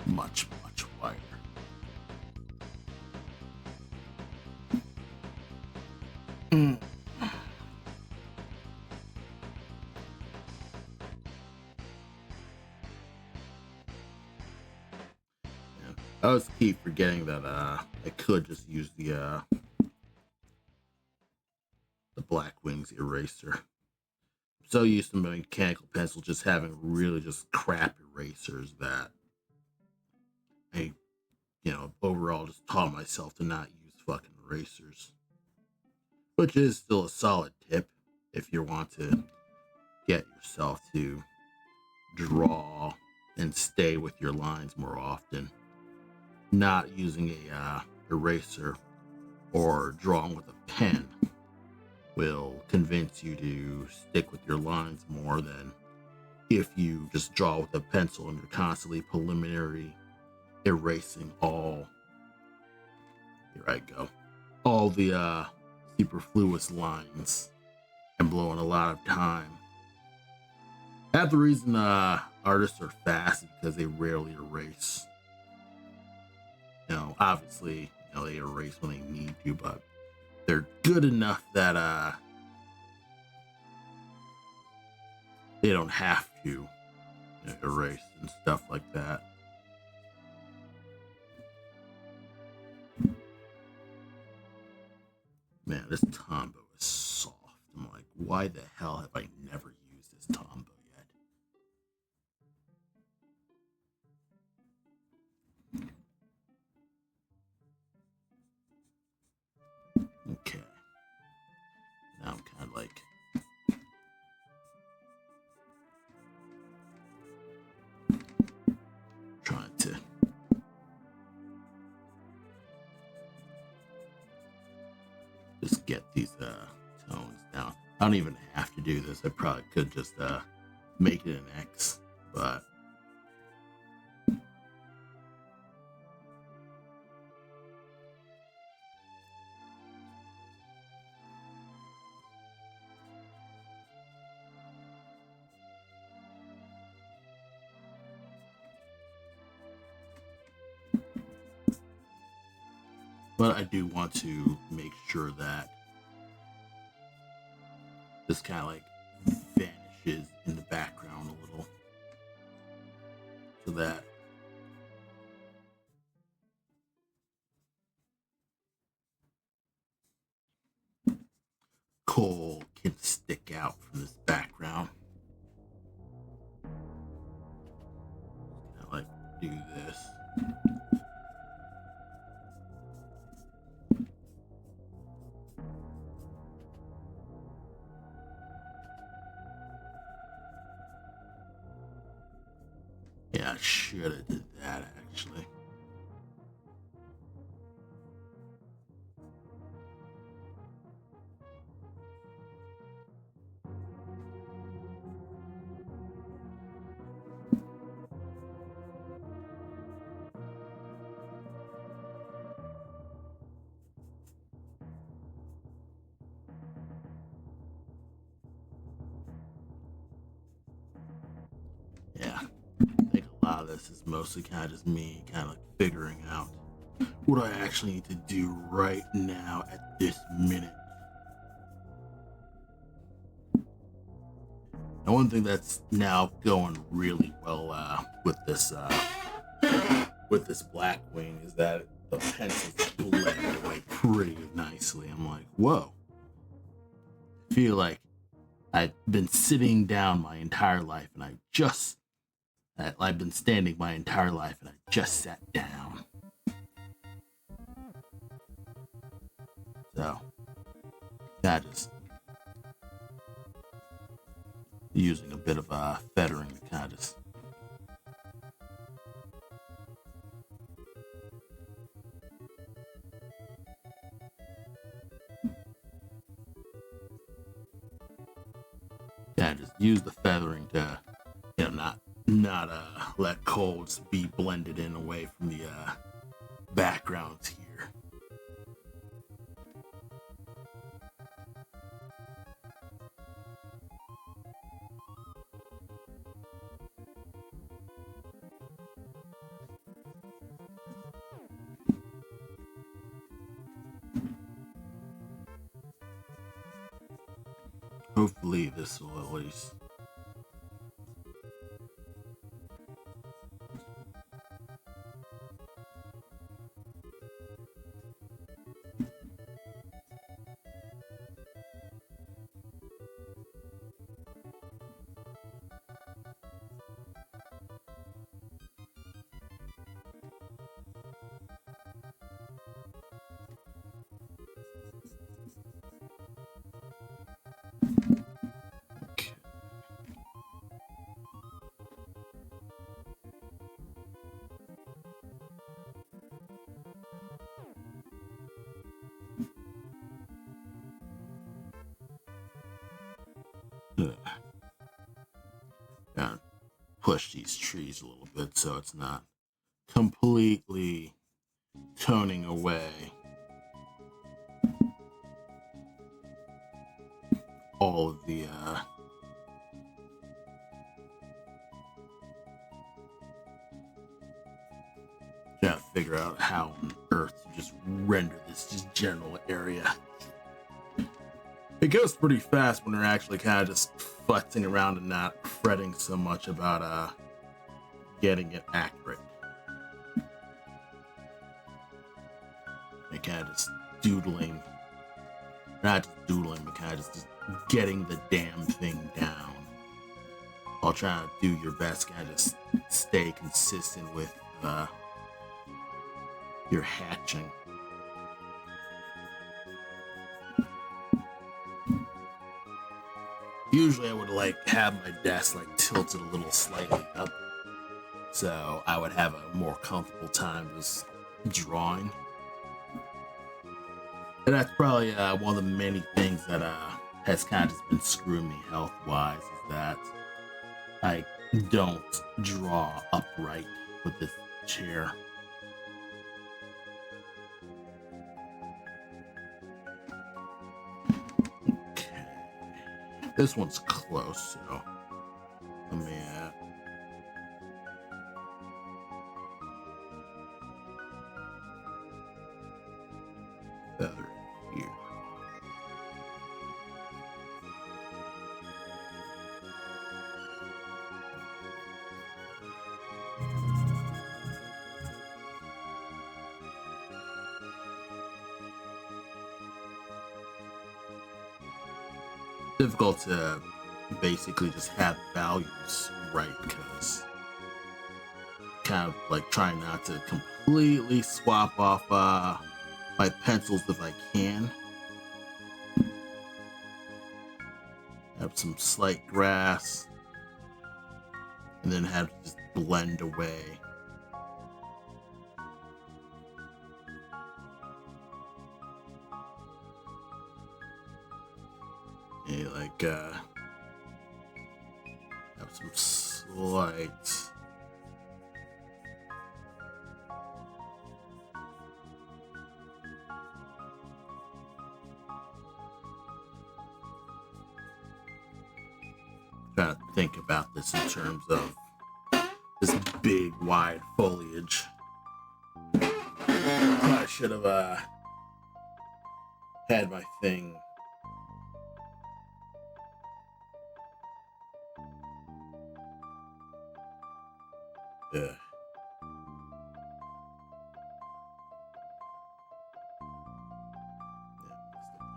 Much wider. I always keep forgetting that I could just use the Blackwing's eraser. I'm so used to my mechanical pencil just having really just crap erasers that I, overall just taught myself to not use fucking erasers. Which is still a solid tip if you want to get yourself to draw and stay with your lines more often. Not using a eraser or drawing with a pen will convince you to stick with your lines more than if you just draw with a pencil and you're constantly preliminary erasing all, here I go, all the superfluous lines and blowing a lot of time. Half the reason artists are fast is because they rarely erase. Obviously, they erase when they need to, but they're good enough that they don't have to erase and stuff like that. Man, this Tombow is soft. I'm like, Why the hell have I never used this Tombow yet? Okay. Now I'm kind of like... trying to... just get these tones down. I don't even have to do this. I probably could just make it an X, but... But I do want to make sure that this kind of like vanishes in the background a little. So that Cole can stick out from this background. Kind of like do this. Yeah, I should have did that actually. Yeah, I think a lot of this is mostly kind of just me kind of like figuring out what I actually need to do right now at this minute. And one thing that's now going really well with this Blackwing is that the pencils blend away pretty nicely. I'm like, whoa. I feel like I've been sitting down my entire life, and I've been standing my entire life, and I just sat down. So that is using a bit of feathering to kind of just use the feathering to, not let colds be blended in away from the backgrounds here. Hopefully this will at least push these trees a little bit so it's not completely toning away all of the trying to figure out how on earth to just render this just general area. It goes pretty fast when you're actually kind of just futzing around and not fretting so much about getting it accurate. And kind of just doodling Not just doodling, but kind of just getting the damn thing down. While trying to do your best, kind of just stay consistent with your hatching. Usually I would have my desk tilted a little slightly up, so I would have a more comfortable time just drawing. And that's probably one of the many things that has kind of just been screwing me health-wise, is that I don't draw upright with this chair. Okay. This one's close, so let me feather it here. Difficult to basically just have values right, because kind of trying not to completely swap off my pencils if I can. Have some slight grass, and then have to just blend away. Yeah, have some slight trying to think about this in terms of this big wide foliage. I should have had my thing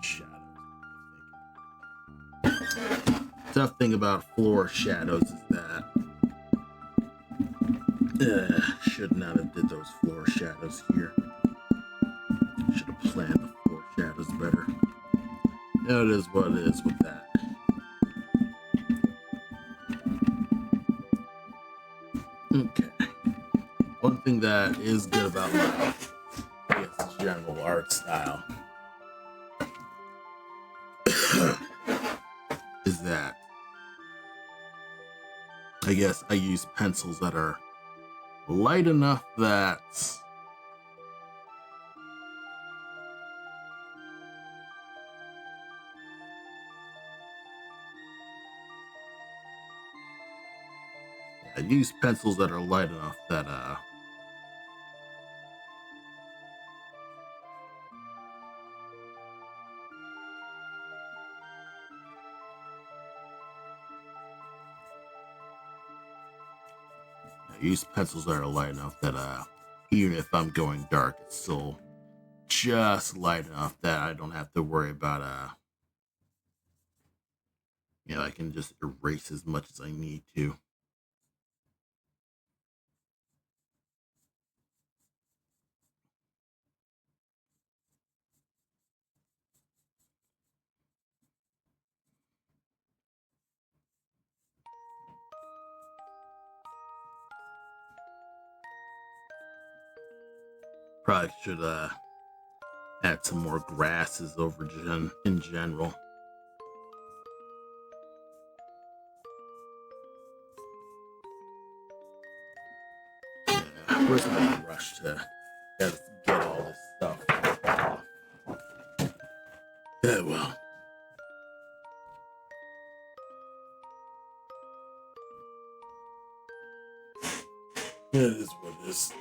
shadows. Tough thing about floor shadows is that should not have did those floor shadows here. Should have planned the floor shadows better. It is what it is with that. Okay. One thing that is good about my general art style is that I guess I use pencils that are light enough that I use pencils that are light enough that even if I'm going dark, it's still just light enough that I don't have to worry about I can just erase as much as I need to. Probably should add some more grasses over in general. Yeah, where's my brush to get all this stuff off? Yeah, well. It is what it is.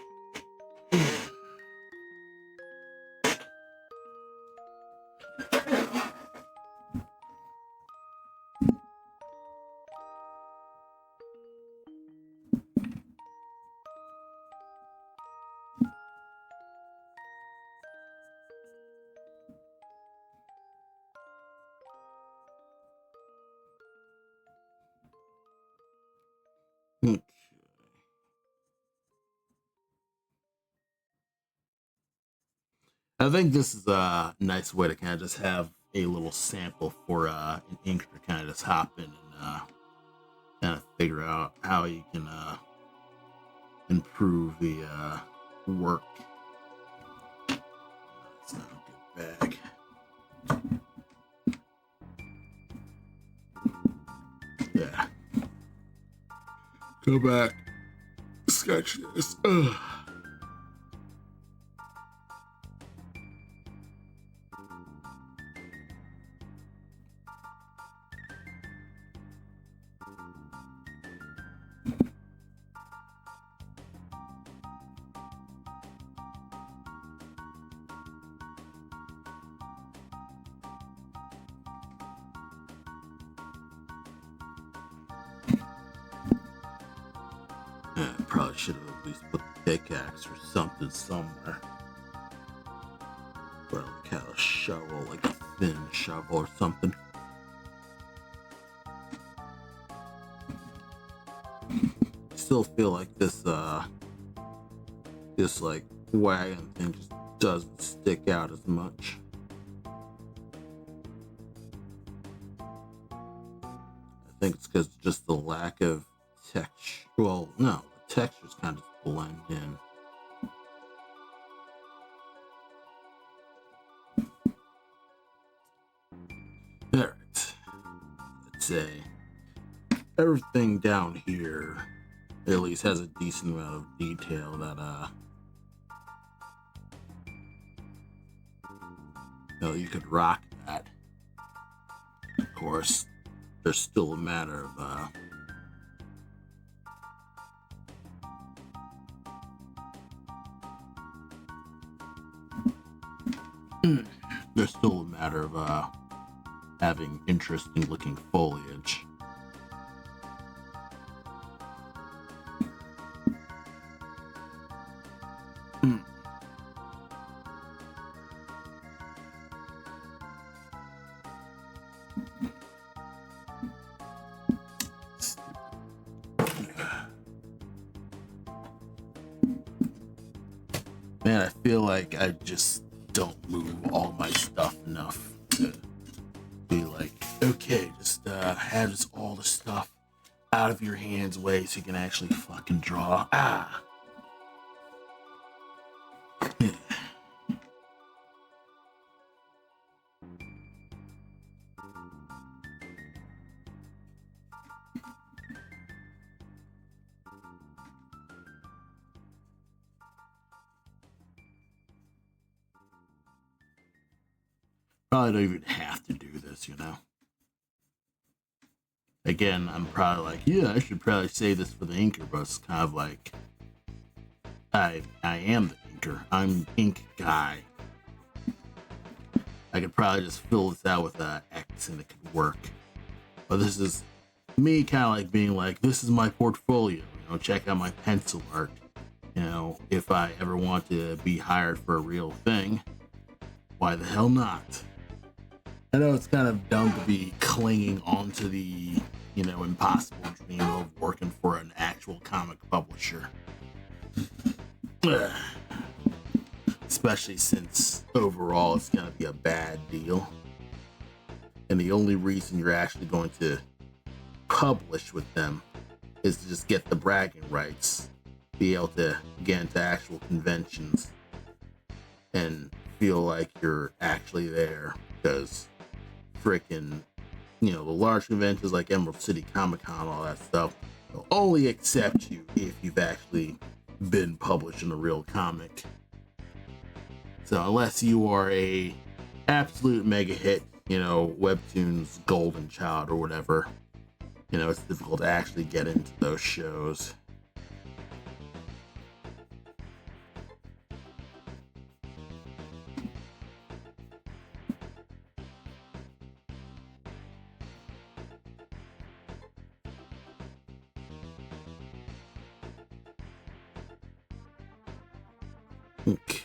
I think this is a nice way to kind of just have a little sample for an inker to kind of just hop in and kind of figure out how you can improve the work. That's not a good bag. Yeah. Go back. Sketch this. Ugh. Probably should have at least put the pickaxe or something somewhere. Or like had a shovel, like a thin shovel or something. Still feel like this like wagon thing just doesn't stick out as much. I think it's because just the lack of texture. Well, no, the textures kind of blend in. Alright. Let's say everything down here at least has a decent amount of detail that you could rock that. Of course, there's still a matter of there's still a matter of having interesting looking foliage. Man, I feel like I just don't move all my stuff enough to be like, okay, just have just all the stuff out of your hands way so you can actually fucking draw. Yeah. Probably don't even have to do this, you know? Again, I'm probably like, yeah, I should probably say this for the inker, but it's kind of like, I am the inker. I'm ink guy. I could probably just fill this out with X and it could work. But this is me kind of like being like, this is my portfolio. You know, check out my pencil art. You know, if I ever want to be hired for a real thing, why the hell not? I know it's kind of dumb to be clinging onto the, you know, impossible dream of working for an actual comic publisher. Especially since overall it's going to be a bad deal. And the only reason you're actually going to publish with them is to just get the bragging rights, be able to get into actual conventions and feel like you're actually there, because freaking, you know, the large conventions like Emerald City Comic Con, all that stuff, they'll only accept you if you've actually been published in a real comic. So unless you are a absolute mega hit, you know, Webtoons Golden Child or whatever, you know, it's difficult to actually get into those shows. Okay.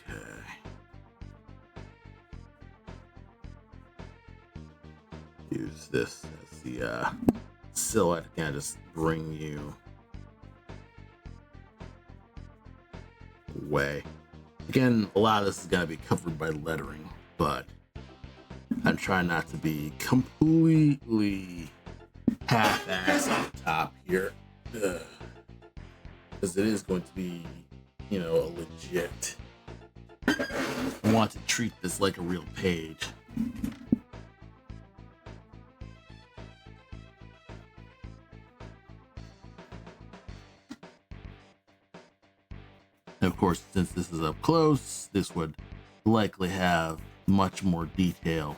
Use this as the silhouette to kind of just bring you away. Again, a lot of this is going to be covered by lettering, but I'm trying not to be completely half-assed on the top here, because it is going to be, a legit. I want to treat this like a real page. And of course, since this is up close, this would likely have much more detail.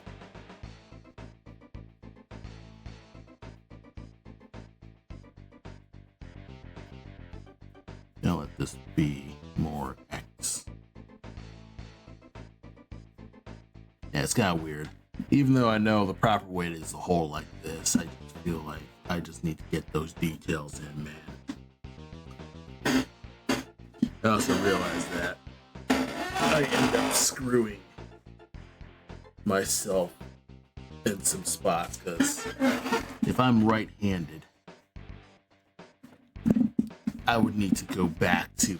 Now let this be more X. Yeah, it's kind of weird. Even though I know the proper way is a hole like this, I just feel like I just need to get those details in, man. I also realize that I end up screwing myself in some spots, because if I'm right-handed, I would need to go back to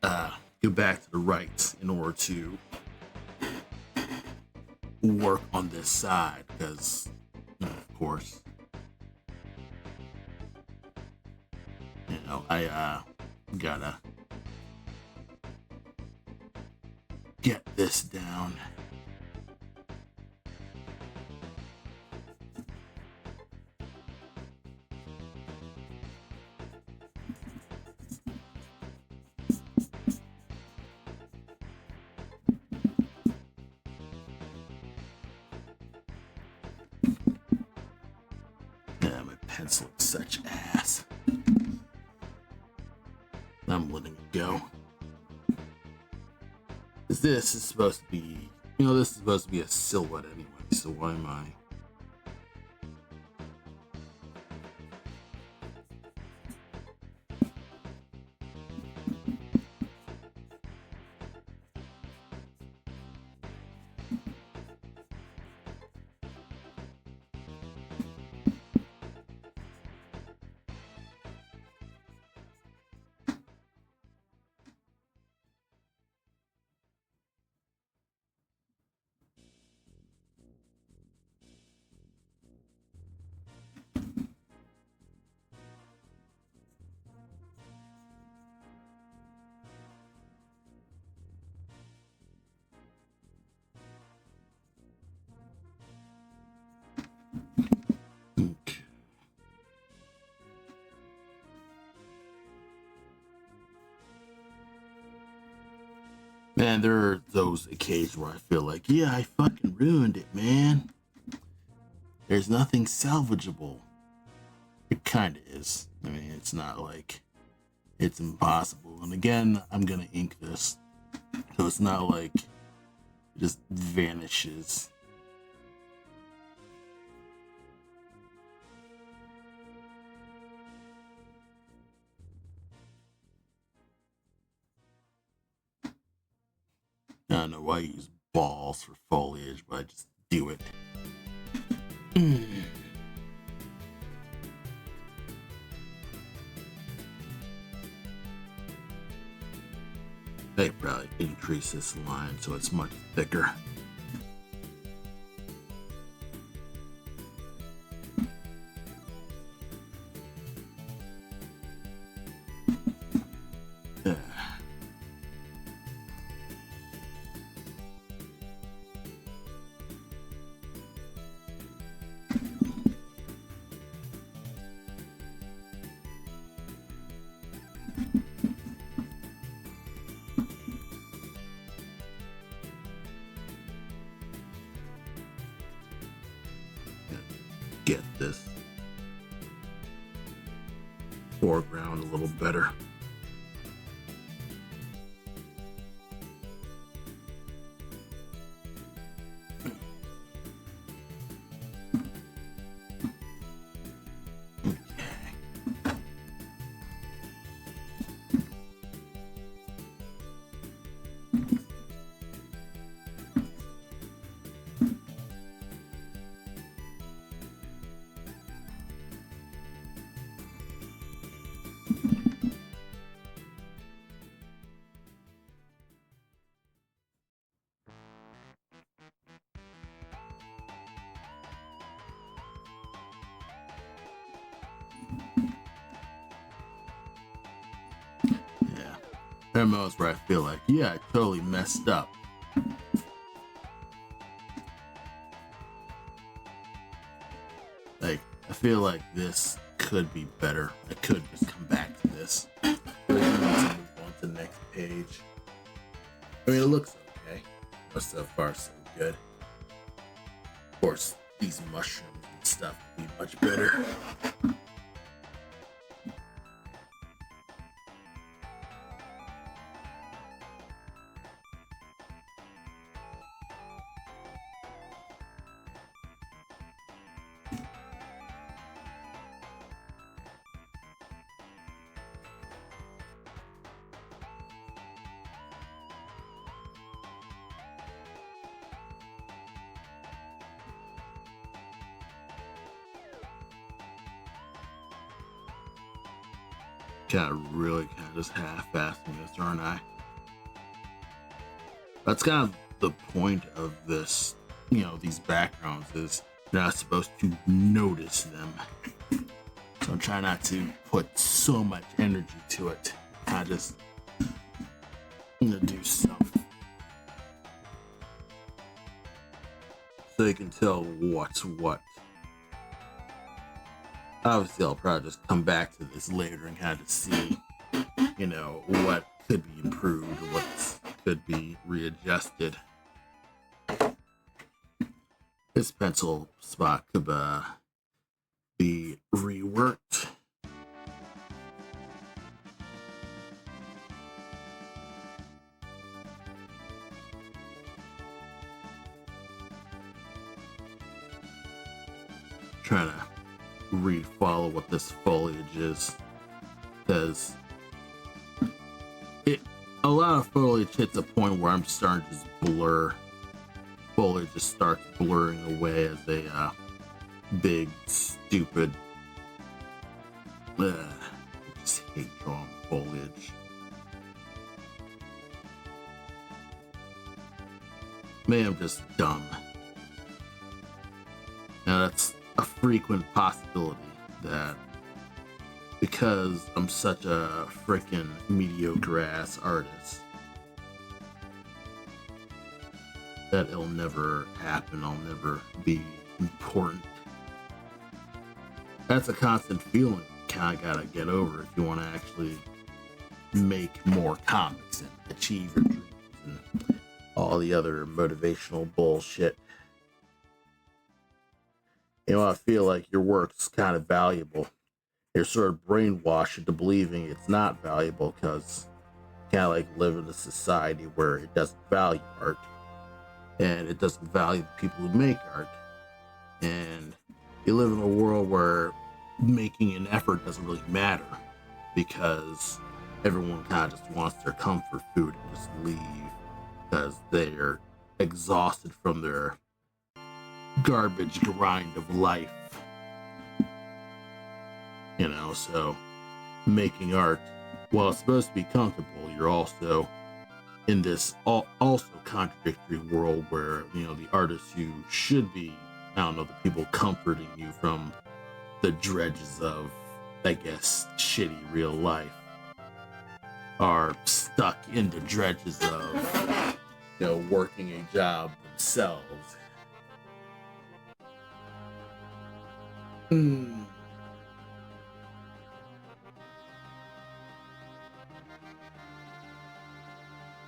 the right in order to work on this side, because of course, I gotta get this down. Yeah, my pencil is such ass. I'm letting it go. This is supposed to be, this is supposed to be a silhouette anyway, so why am I? Man, there are those occasions where I feel like, yeah, I fucking ruined it, man. There's nothing salvageable. It kind of is. I mean, it's not like it's impossible. And again, I'm gonna ink this, so it's not like it just vanishes. I don't know why I use balls for foliage, but I just do it. They probably increase this line so it's much thicker. Get this foreground a little better. There are moments where I feel like, yeah, I totally messed up. Like, I feel like this could be better. I could just come back to this. I feel like we need to move on to the next page. I mean, it looks okay. But so far, so good. Of course, these mushrooms and stuff would be much better. Really just half-assing this, aren't I? That's kind of the point of this, these backgrounds is you're not supposed to notice them. So I'm trying not to put so much energy to it. I just do something. So you can tell what's what. Obviously, I'll probably just come back to this later and kind of see, what could be improved, what could be readjusted. This pencil spot could be reworked. Trying to follow what this foliage is, because a lot of foliage hits a point where I'm starting to just blur. Foliage just starts blurring away as a big stupid I just hate drawing foliage. Maybe I'm just dumb. Now that's a frequent possibility that because I'm such a freaking mediocre ass artist that it'll never happen. I'll never be important. That's a constant feeling you kind of gotta get over if you want to actually make more comics and achieve your dreams and all the other motivational bullshit. I feel like your work's kind of valuable. You're sort of brainwashed into believing it's not valuable because you kind of like live in a society where it doesn't value art and it doesn't value the people who make art. And you live in a world where making an effort doesn't really matter because everyone kind of just wants their comfort food and just leave because they're exhausted from their garbage grind of life. So making art, while it's supposed to be comfortable, you're also in this also contradictory world where, the artists who should be, the people comforting you from the dredges of, I guess, shitty real life, are stuck in the dredges of, working a job themselves.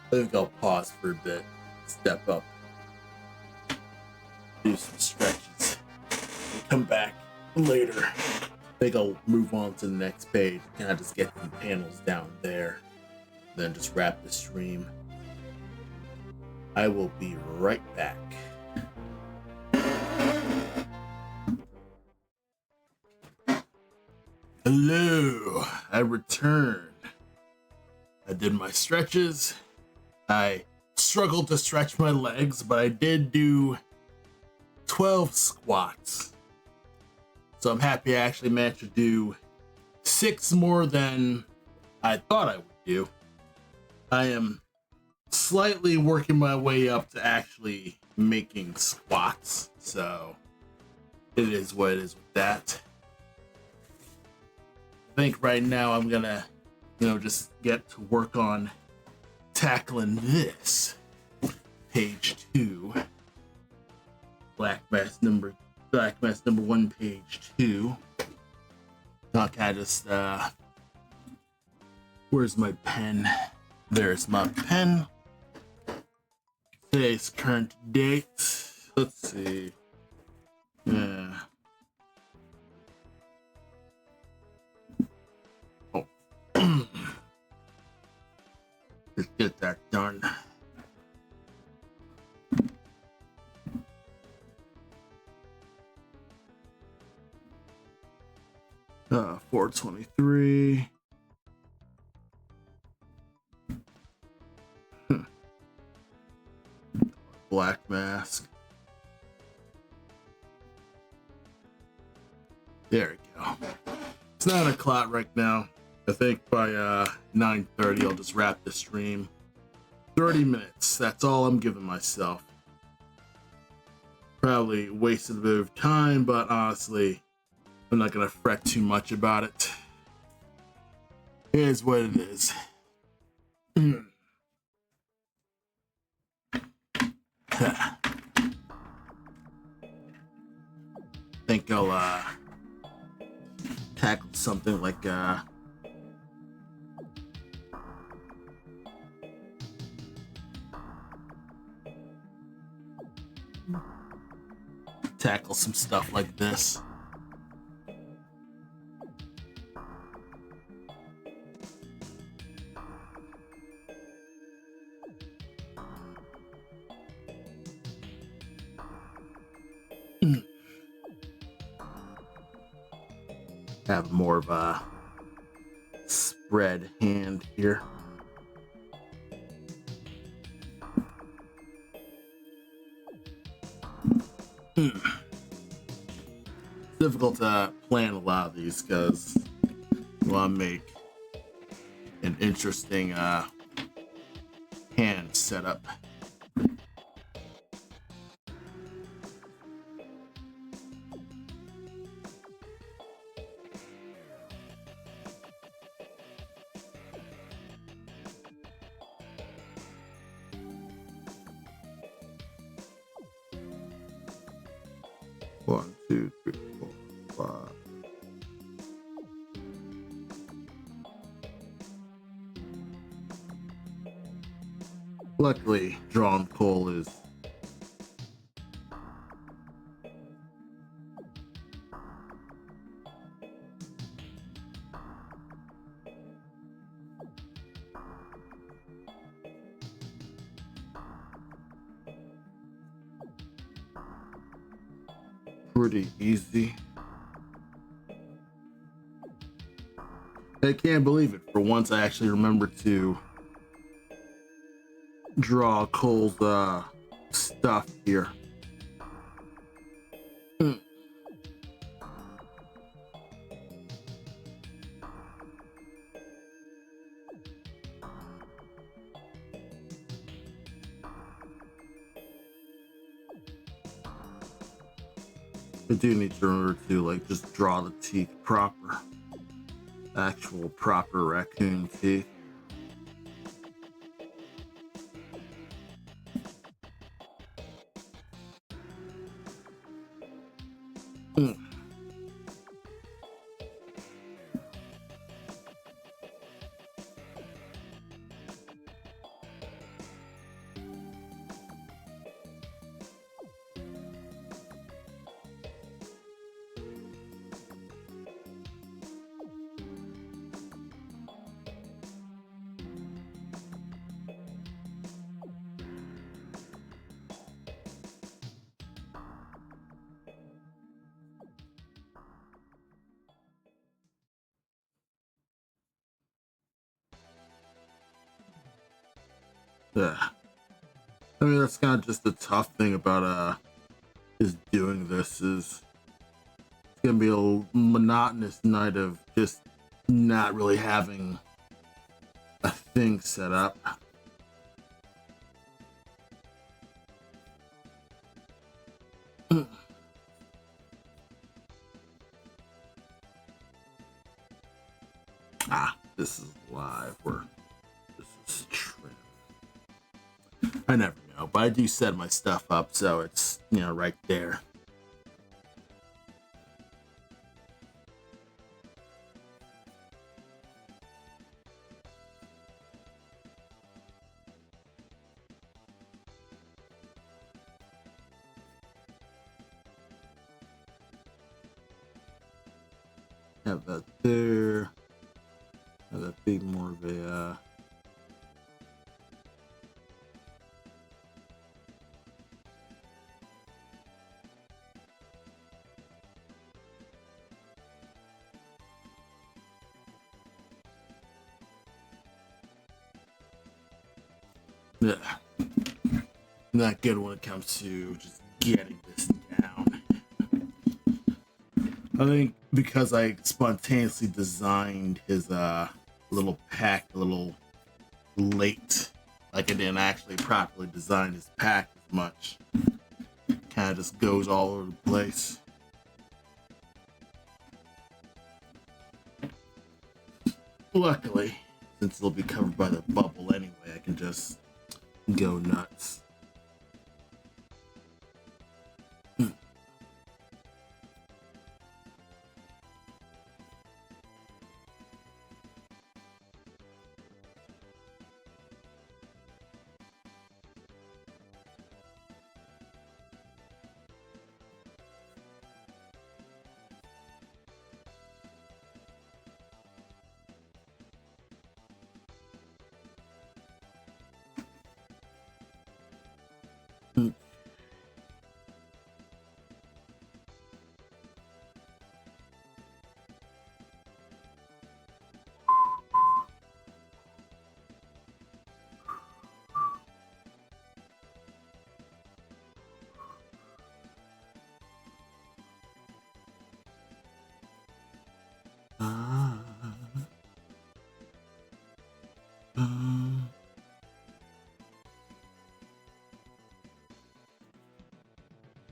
I think I'll pause for a bit, step up, do some stretches, and come back later. I think I'll move on to the next page, kind of just get the panels down there, then just wrap the stream. I will be right back. Hello, I returned. I did my stretches. I struggled to stretch my legs, but I did do 12 squats. So I'm happy I actually managed to do 6 more than I thought I would do. I am slightly working my way up to actually making squats, so it is what it is with that. I think right now I'm gonna, just get to work on tackling this page 2, Black Mass number 1, page 2. I'll kind of just where's my pen? There's my pen. Today's current date. Let's see. Yeah. Oh. Let's get that done. Uh, 423. Black Mask. There we go. It's 9 o'clock right now. I think by 9:30 I'll just wrap the stream. 30 minutes. That's all I'm giving myself. Probably wasted a bit of time, but honestly, I'm not gonna fret too much about it. Here's what it is. Think I'll tackle something like tackle some stuff like this. Have more of a spread hand here. Difficult to plan a lot of these because you want to make an interesting hand setup. One, two, three, four, five. Luckily, drawn coal is pretty easy. I can't believe it. For once, I actually remember to draw Cole's stuff here. I do need to remember to like just draw the teeth proper. Actual proper raccoon teeth. Yeah. I mean, that's kind of just the tough thing about is doing this is it's gonna be a monotonous night of just not really having a thing set up. This is live where this is trim. I never know, but I do set my stuff up so it's, right there. Have that there. Have that be more of a yeah. Not good when it comes to just getting this down. I think because I spontaneously designed his little pack a little late, like I didn't actually properly design his pack as much. Kind of just goes all over the place. Luckily, since it'll be covered by the bubble anyway, I can just go nuts.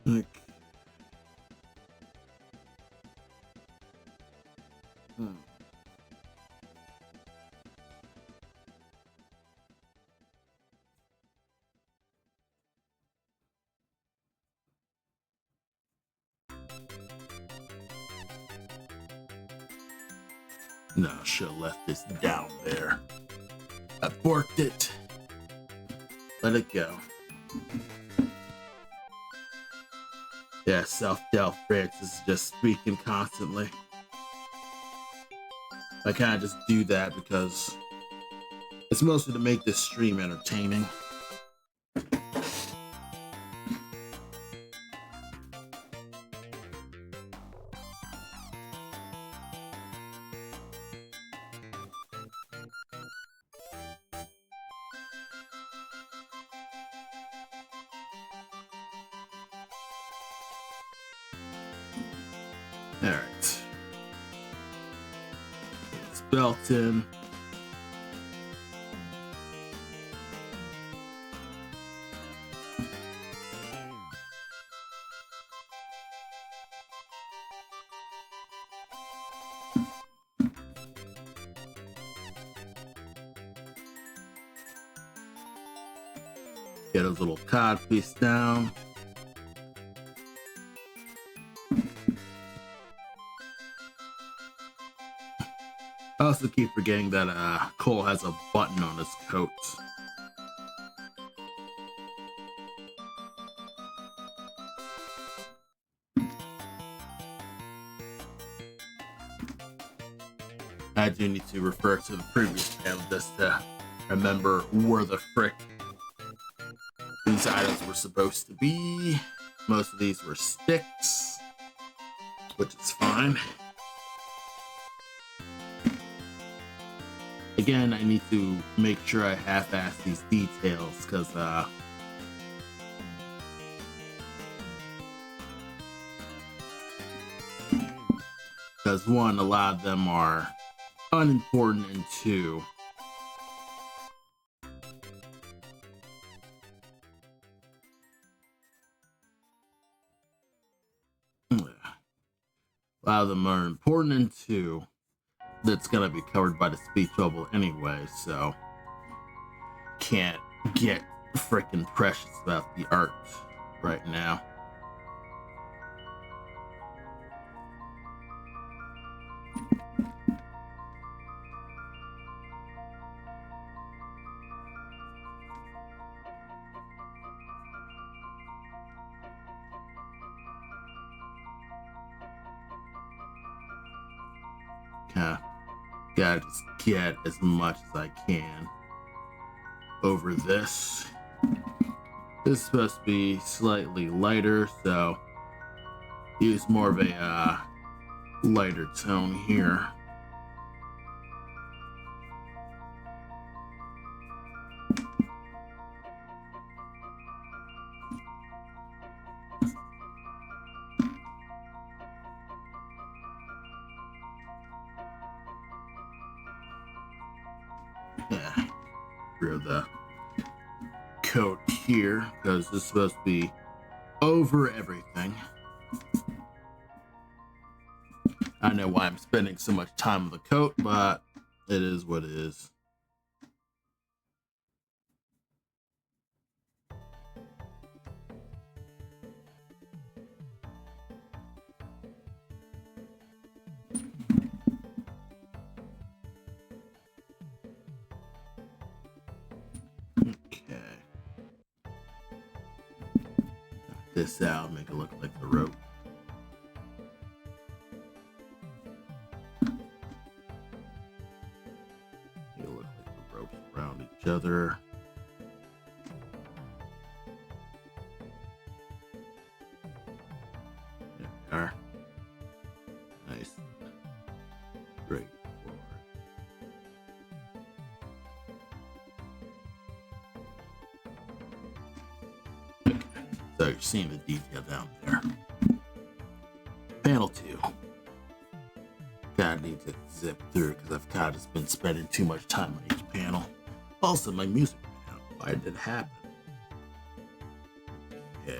Like, no, should have left this down there. I borked it. Let it go. Yeah, self-doubt Francis is just speaking constantly. I kind of just do that because it's mostly to make this stream entertaining. Alright. It's belt in. Get those little cod piece down. I also keep forgetting that Cole has a button on his coat. I do need to refer to the previous panel just to remember where the frick these items were supposed to be. Most of these were sticks, which is fine. Again, I need to make sure I half-ass these details because one, a lot of them are unimportant, and two, a lot of them are important, and two, that's gonna be covered by the speech bubble anyway, so can't get freaking precious about the art right now. Gotta just get as much as I can over this. This is supposed to be slightly lighter, so use more of a lighter tone here. Yeah, through the coat here, because this is supposed to be over everything. I know why I'm spending so much time on the coat, but it is what it is. Okay. Knock this out, make it look like the rope. Make it look like the ropes around each other. There we are. Nice. Great. So you're seeing the detail down there. Panel 2. Gotta need to zip through because I've kind of just been spending too much time on each panel. Also, my music ran out. Why did it happen? Yeah.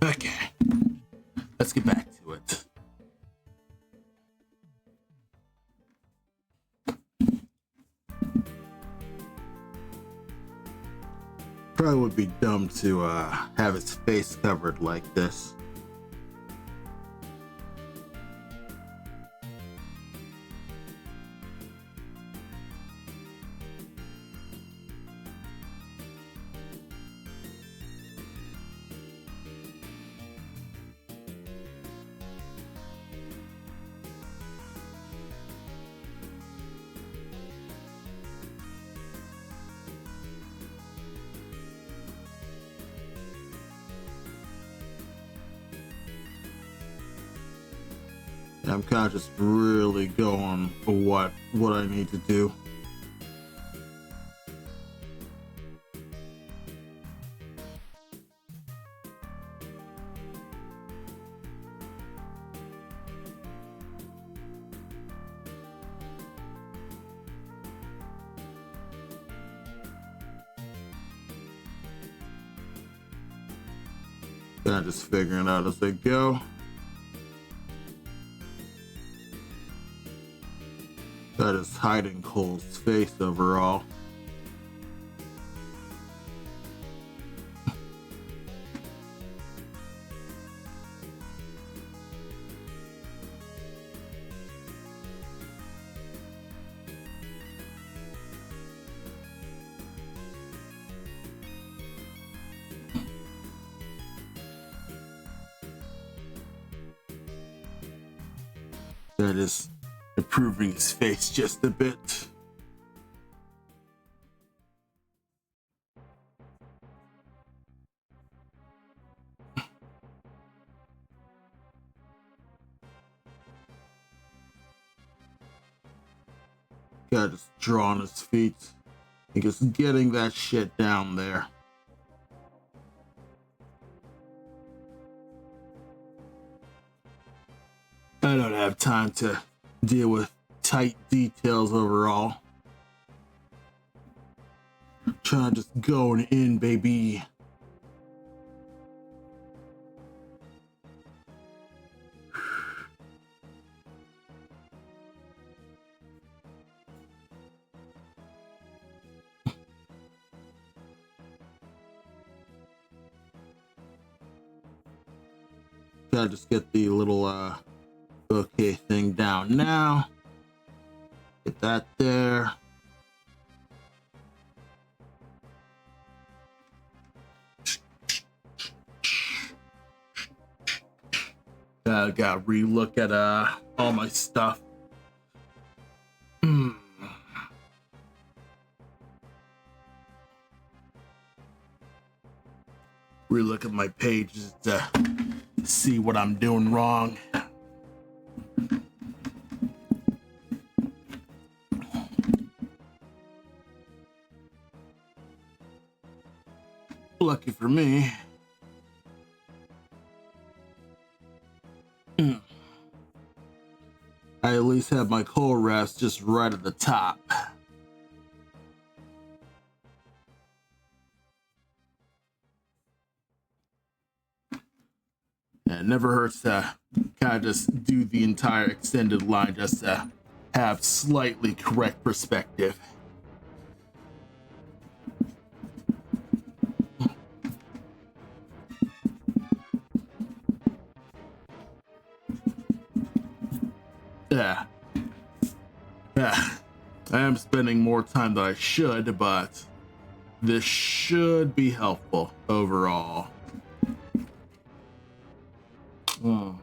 Okay. Let's get back to it. Probably would be dumb to have his face covered like this. I'm kind of just really going for what I need to do. Kind of just figuring out as they go. That is hiding Cole's face overall. That is improving his face just a bit. Gotta just draw on his feet and just getting that shit down there. I don't have time to deal with tight details overall. Trying to just going in, baby. Gotta just get the little okay thing down now. Get that there. Gotta relook at all my stuff. Relook at my pages to see what I'm doing wrong. Lucky for me. I at least have my coal rest just right at the top. It never hurts to kind of just do the entire extended line just to have slightly correct perspective. I am spending more time than I should, but this should be helpful overall. I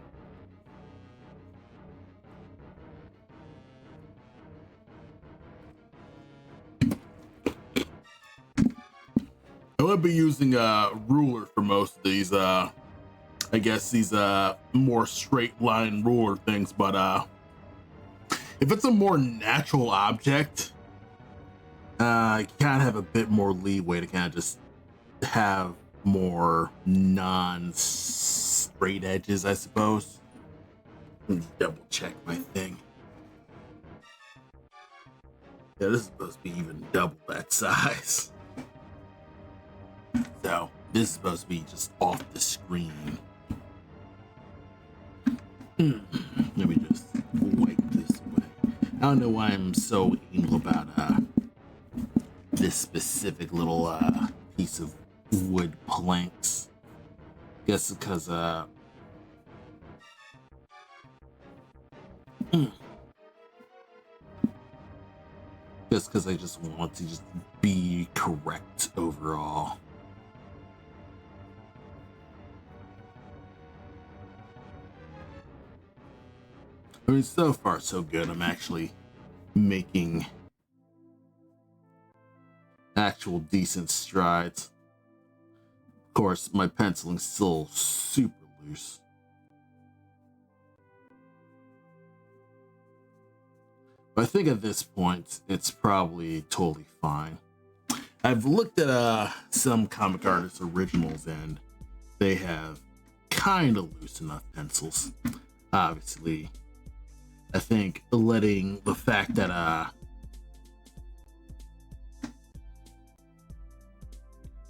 would be using a ruler for most of these, I guess these more straight line ruler things, but if it's a more natural object, you kind of have a bit more leeway to kind of just have more non-straight edges, I suppose. Let me double check my thing. Yeah, this is supposed to be even double that size. So this is supposed to be just off the screen. Let me just wipe this away. I don't know why I'm so anal about this specific little piece of wood planks. Guess because just because I just want to just be correct overall. I mean, so far so good. I'm actually making actual decent strides. Of course, my penciling's still super loose. But I think at this point, it's probably totally fine. I've looked at some comic artist originals, and they have kind of loose enough pencils. Obviously, I think letting the fact that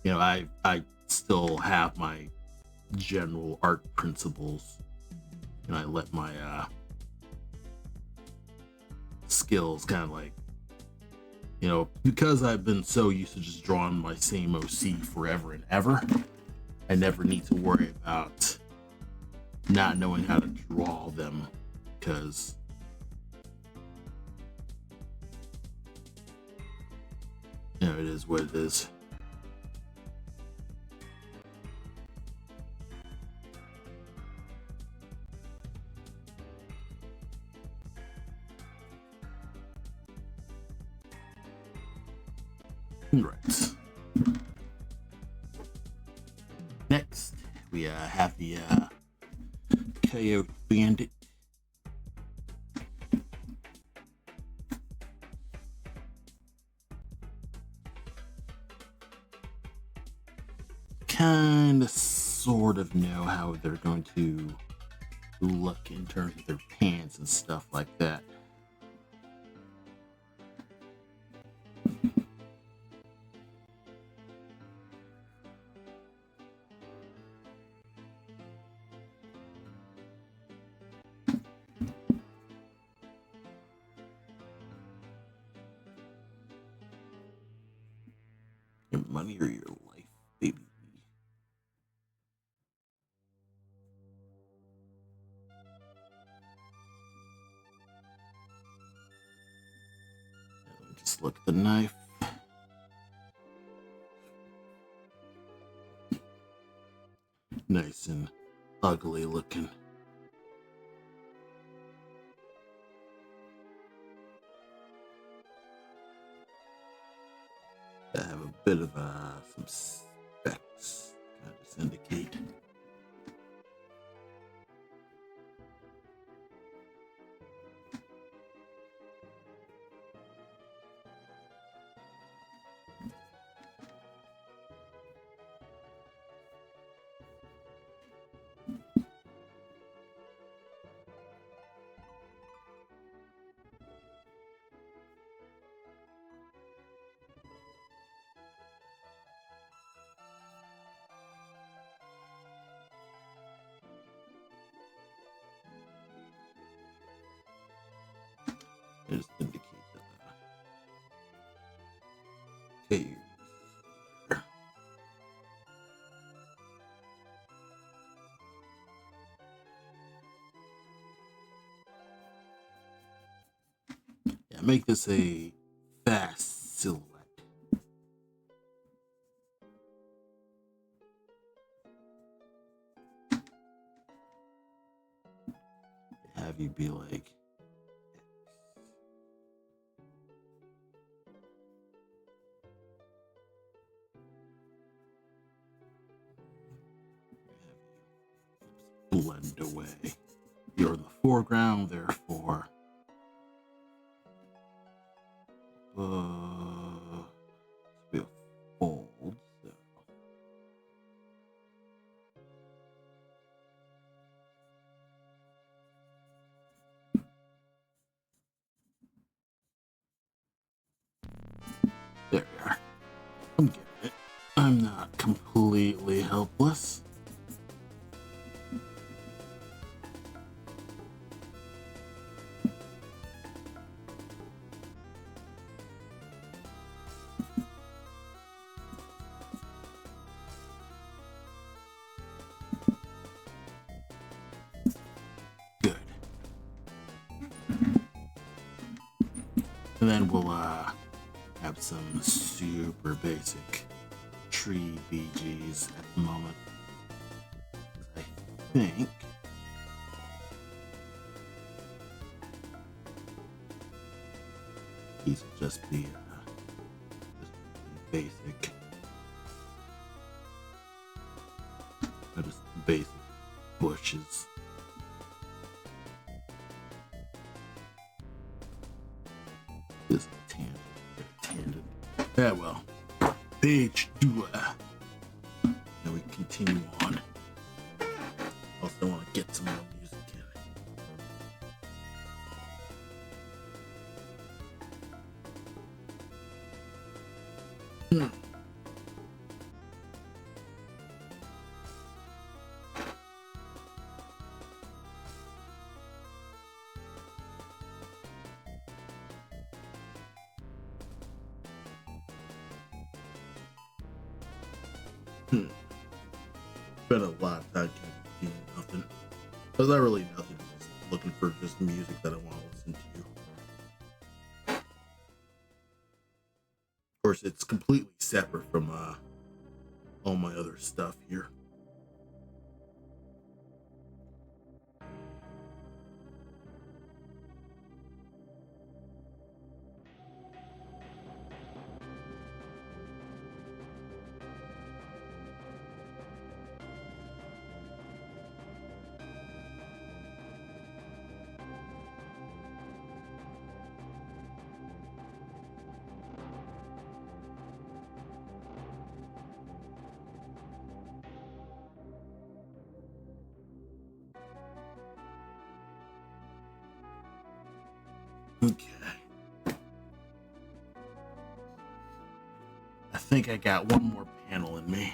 you know, I still have my general art principles, and I let my skills kind of like, because I've been so used to just drawing my same OC forever and ever, I never need to worry about not knowing how to draw them, because it is what it is. Right. Next, we have the Coyote Bandit. Kind of, sort of know how they're going to look in terms of their pants and stuff like that. Your money or your life, baby. Just look at the knife. Nice and ugly looking. I have a bit of some specs kind of indicate. Just indicate that. Okay. Yeah, make this a fast silhouette. Have you be like blend away. You're in the foreground, therefore. Be a fold. So. There we are. I'm getting it. I'm not completely helpless. Good. And then we'll have some super basic tree BGs at the moment. I think these will just be basic. Just basic bushes. This tangent. Yeah, well. Page 2. Now we continue on. Also want to get some more music in. Spent a lot of time doing nothing. Because I really nothing. Just looking for just music that I want to listen to. Of course, it's completely separate from all my other stuff here. Okay. I think I got one more panel in me.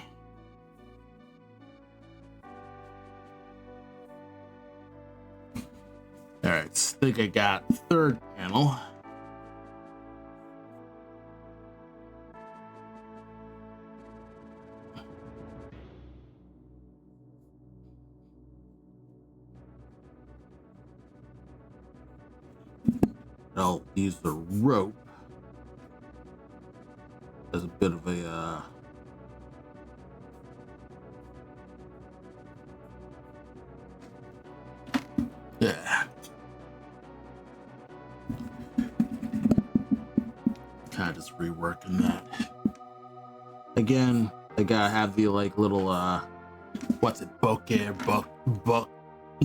Alright, I think I got third panel. I'll use the rope as a bit of a yeah. Kind of just reworking that. Again, I gotta have the like little what's it, bokeh or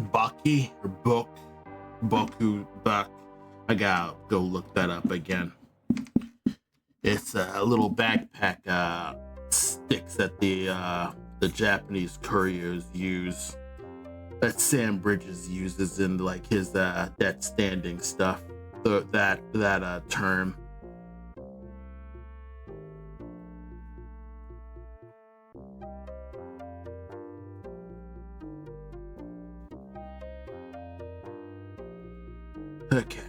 Bucky or Boku Buck. I gotta go look that up again. It's a little backpack sticks that the Japanese couriers use, that Sam Bridges uses in like his that standing stuff. That term. Okay.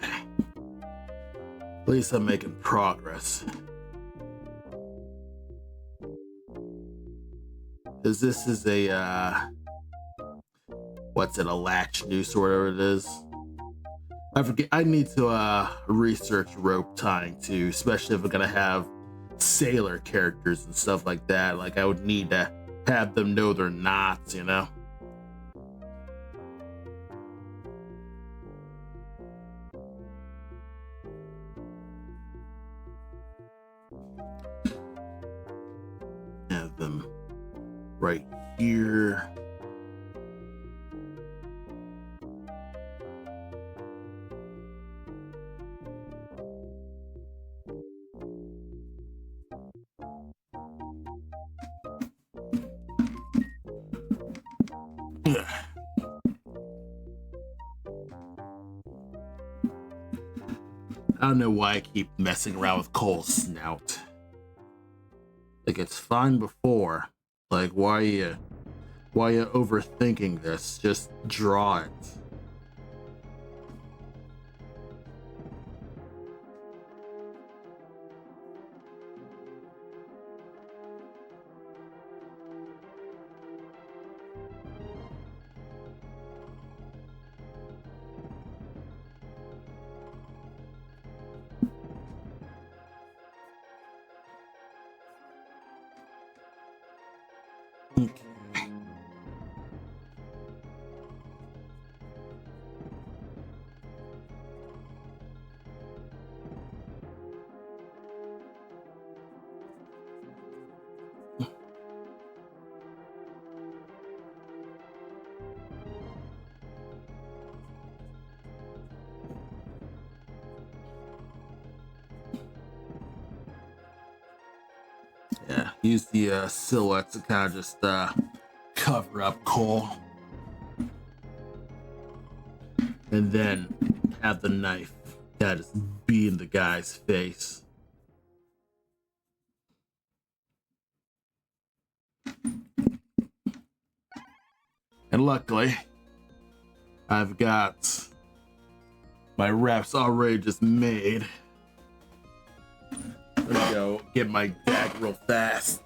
At least I'm making progress. Because this is a, what's it, a latch noose or whatever it is. I forget, I need to research rope tying too, especially if we're gonna have sailor characters and stuff like that. Like I would need to have them know their knots, you know? Have them right here. I don't know why I keep messing around with Cole's snout. Like it's fine before. Like why are you overthinking this? Just draw it. Okay. Yeah, use the silhouette to kind of just cover up Cole. And then have the knife that is be in the guy's face. And luckily, I've got my wraps already just made. Let me go get my dagger real fast.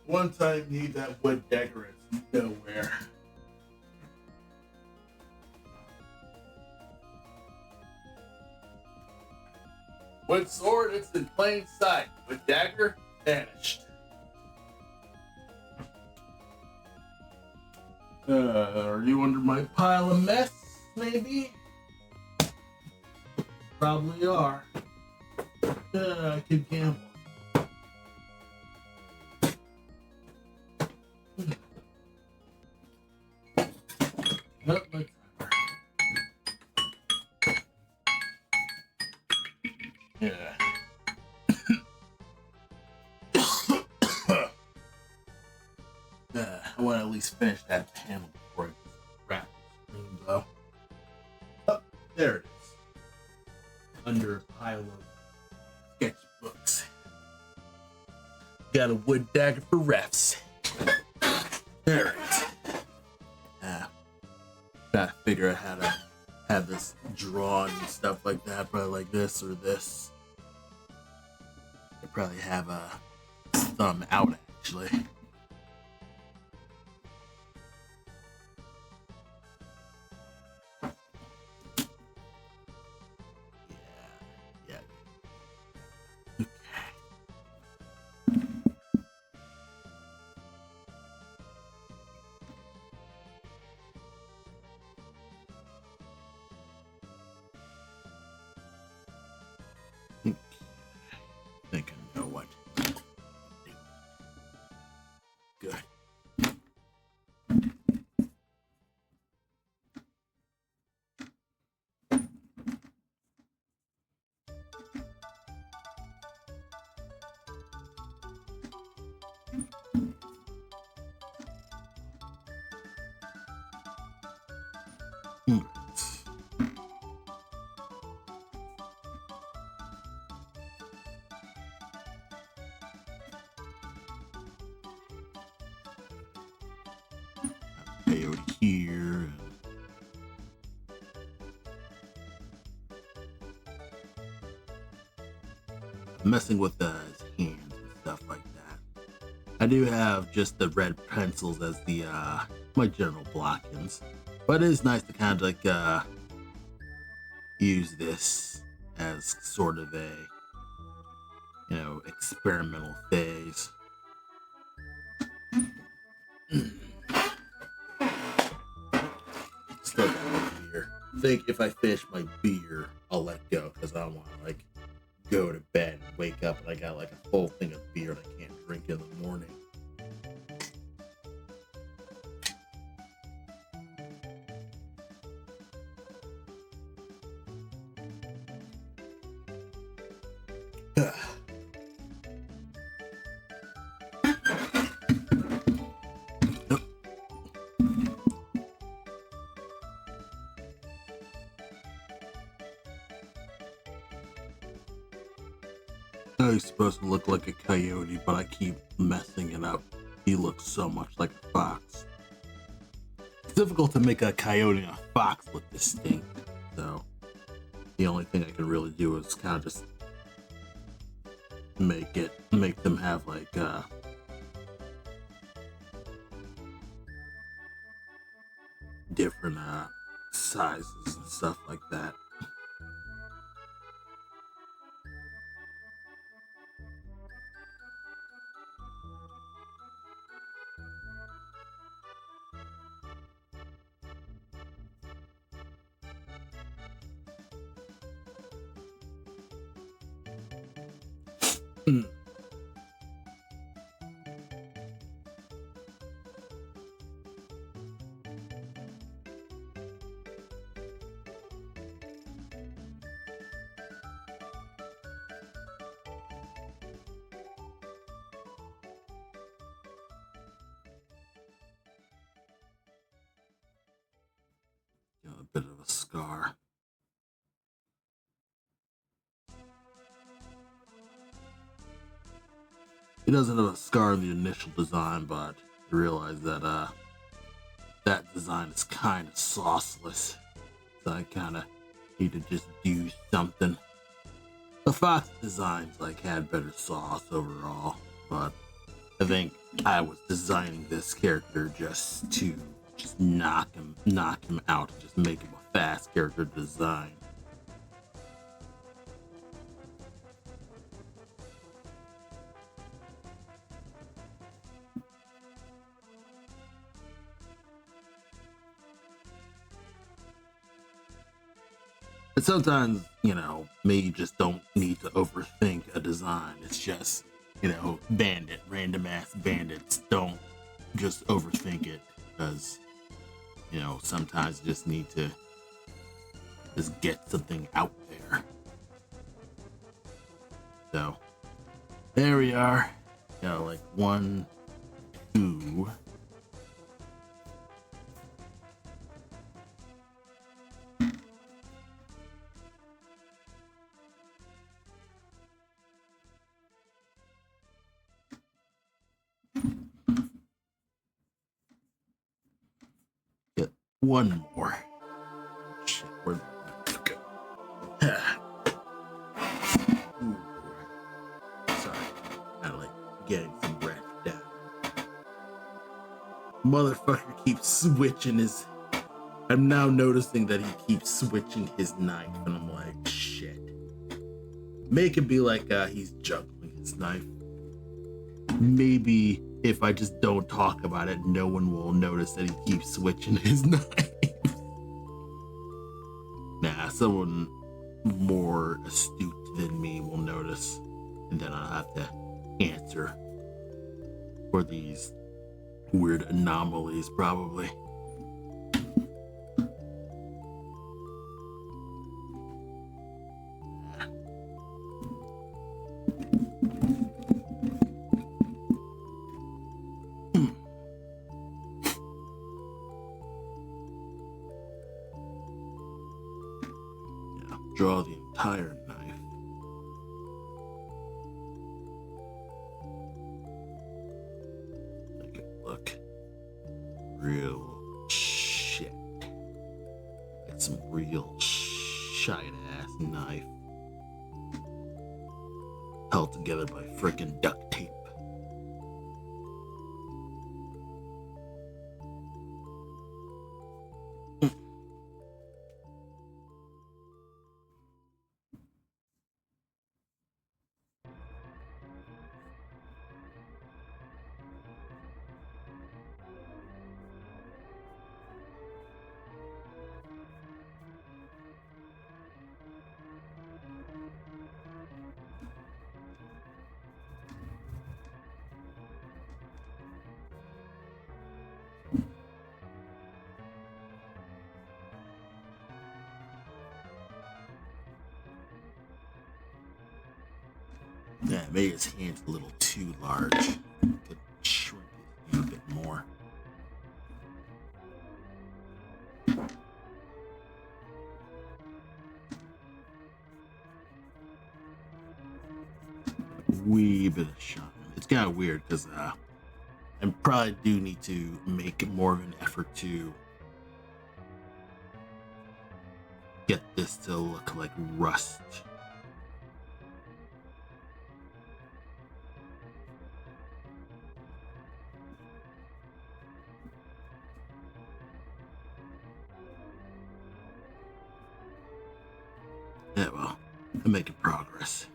Once I need that wood dagger, it's nowhere. Wood sword, it's in plain sight. Wood dagger, vanished. Are you under my pile of mess, maybe? Probably are. I could gamble. Nope, my timer. Yeah. I want to at least finish that panel before I just wrap the screen, though. Oh, there it is. Under a pile of sketchbooks. Got a wood dagger for refs. There it is. Trying to figure out how to have this drawn and stuff like that. Probably like this or this. I probably have a thumb out, actually. I think I know what to do. Good. Coyote here. Messing with his hands and stuff like that. I do have just the red pencils as the my general blockings, but it is nice to kind of like use this as sort of a experimental phase. Still got my beer. I think if I finish my beer, I'll let go because I don't want to like go to bed and wake up and I got like a full thing of beer and I can't drink in the morning. He's supposed to look like a coyote, but I keep messing it up. He looks so much like a fox. It's difficult to make a coyote and a fox look distinct, so the only thing I can really do is kind of just make them have like different sizes and stuff like that. A bit of a scar. He doesn't have a scar in the initial design, but I realize that that design is kind of sauceless. So I kind of need to just do something. The fox designs like had better sauce overall, but I think I was designing this character just to knock him out, just make him a fast character design. But sometimes, maybe you just don't need to overthink a design. It's just, random ass bandits. Don't just overthink it because, sometimes you just need to just get something out there. So, there we are. Like 1, 2. Get one more. Shit, where'd it go? Ooh, sorry, I like getting some rest down. Motherfucker keeps switching his. I'm now noticing that he keeps switching his knife, and I'm like, shit. Make it be like he's juggling his knife. Maybe if I just don't talk about it, no one will notice that he keeps switching his knife. Nah, someone more astute than me will notice, and then I'll have to answer for these weird anomalies, probably. Draw the entire knife. Make it look real shit. Like some real shite ass knife. Held together by frickin' duct tape. Yeah, maybe his hand's a little too large. Could shrink it a bit more. Wee bit of shot. It's kind of weird because I probably do need to make more of an effort to get this to look like rust. Yeah, well, I'm making progress.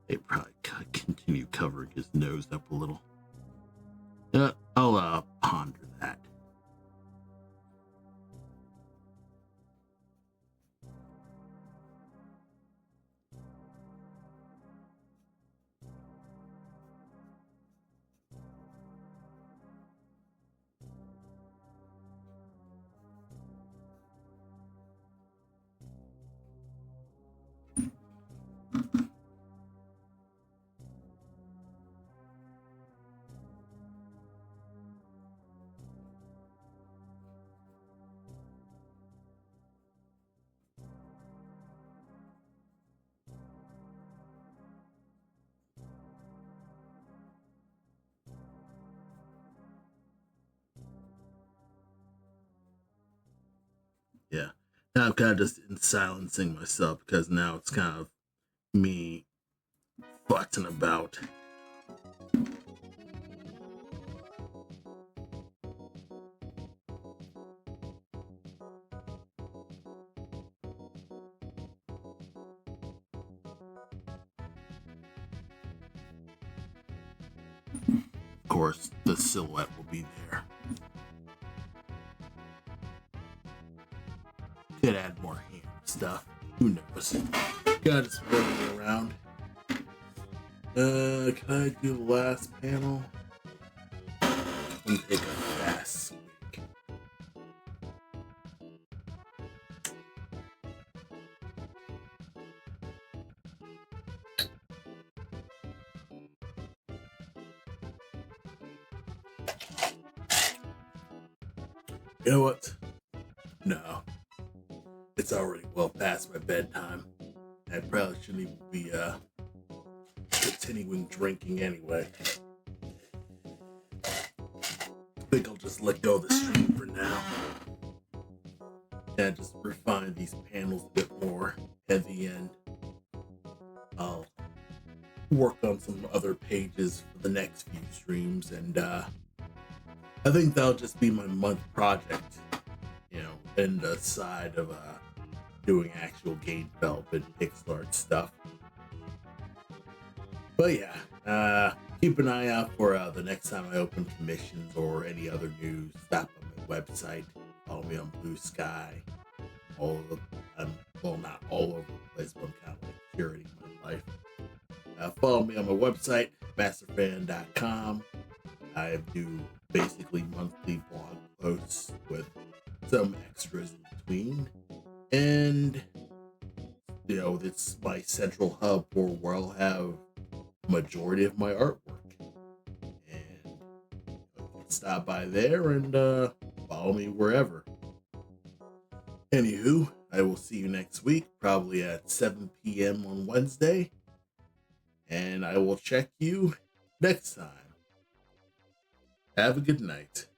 They probably continue covering his nose up a little. I'll ponder that. Yeah. Now I'm kind of just in silencing myself because now it's kind of me futzing about. Of course, the silhouette will be there. Could add more hand stuff. Who knows? Got it spinning around. Can I do the last panel? And take a fast swing. You know what? No. It's already well past my bedtime. I probably shouldn't even be continuing drinking anyway. I think I'll just let go of the stream for now. Yeah, just refine these panels a bit more at the end. I'll work on some other pages for the next few streams, and I think that'll just be my month project, and aside of doing actual game development, Kickstart stuff. But yeah, keep an eye out for the next time I open commissions or any other news. Stop on my website. Follow me on Blue Sky. Well, not all over the place, but I'm kind of like curating my life. Follow me on my website, masterfan.com. I do basically monthly blog posts with some extras in between. And, it's my central hub for where I'll have majority of my artwork. And you can stop by there and follow me wherever. Anywho, I will see you next week, probably at 7 p.m. on Wednesday. And I will check you next time. Have a good night.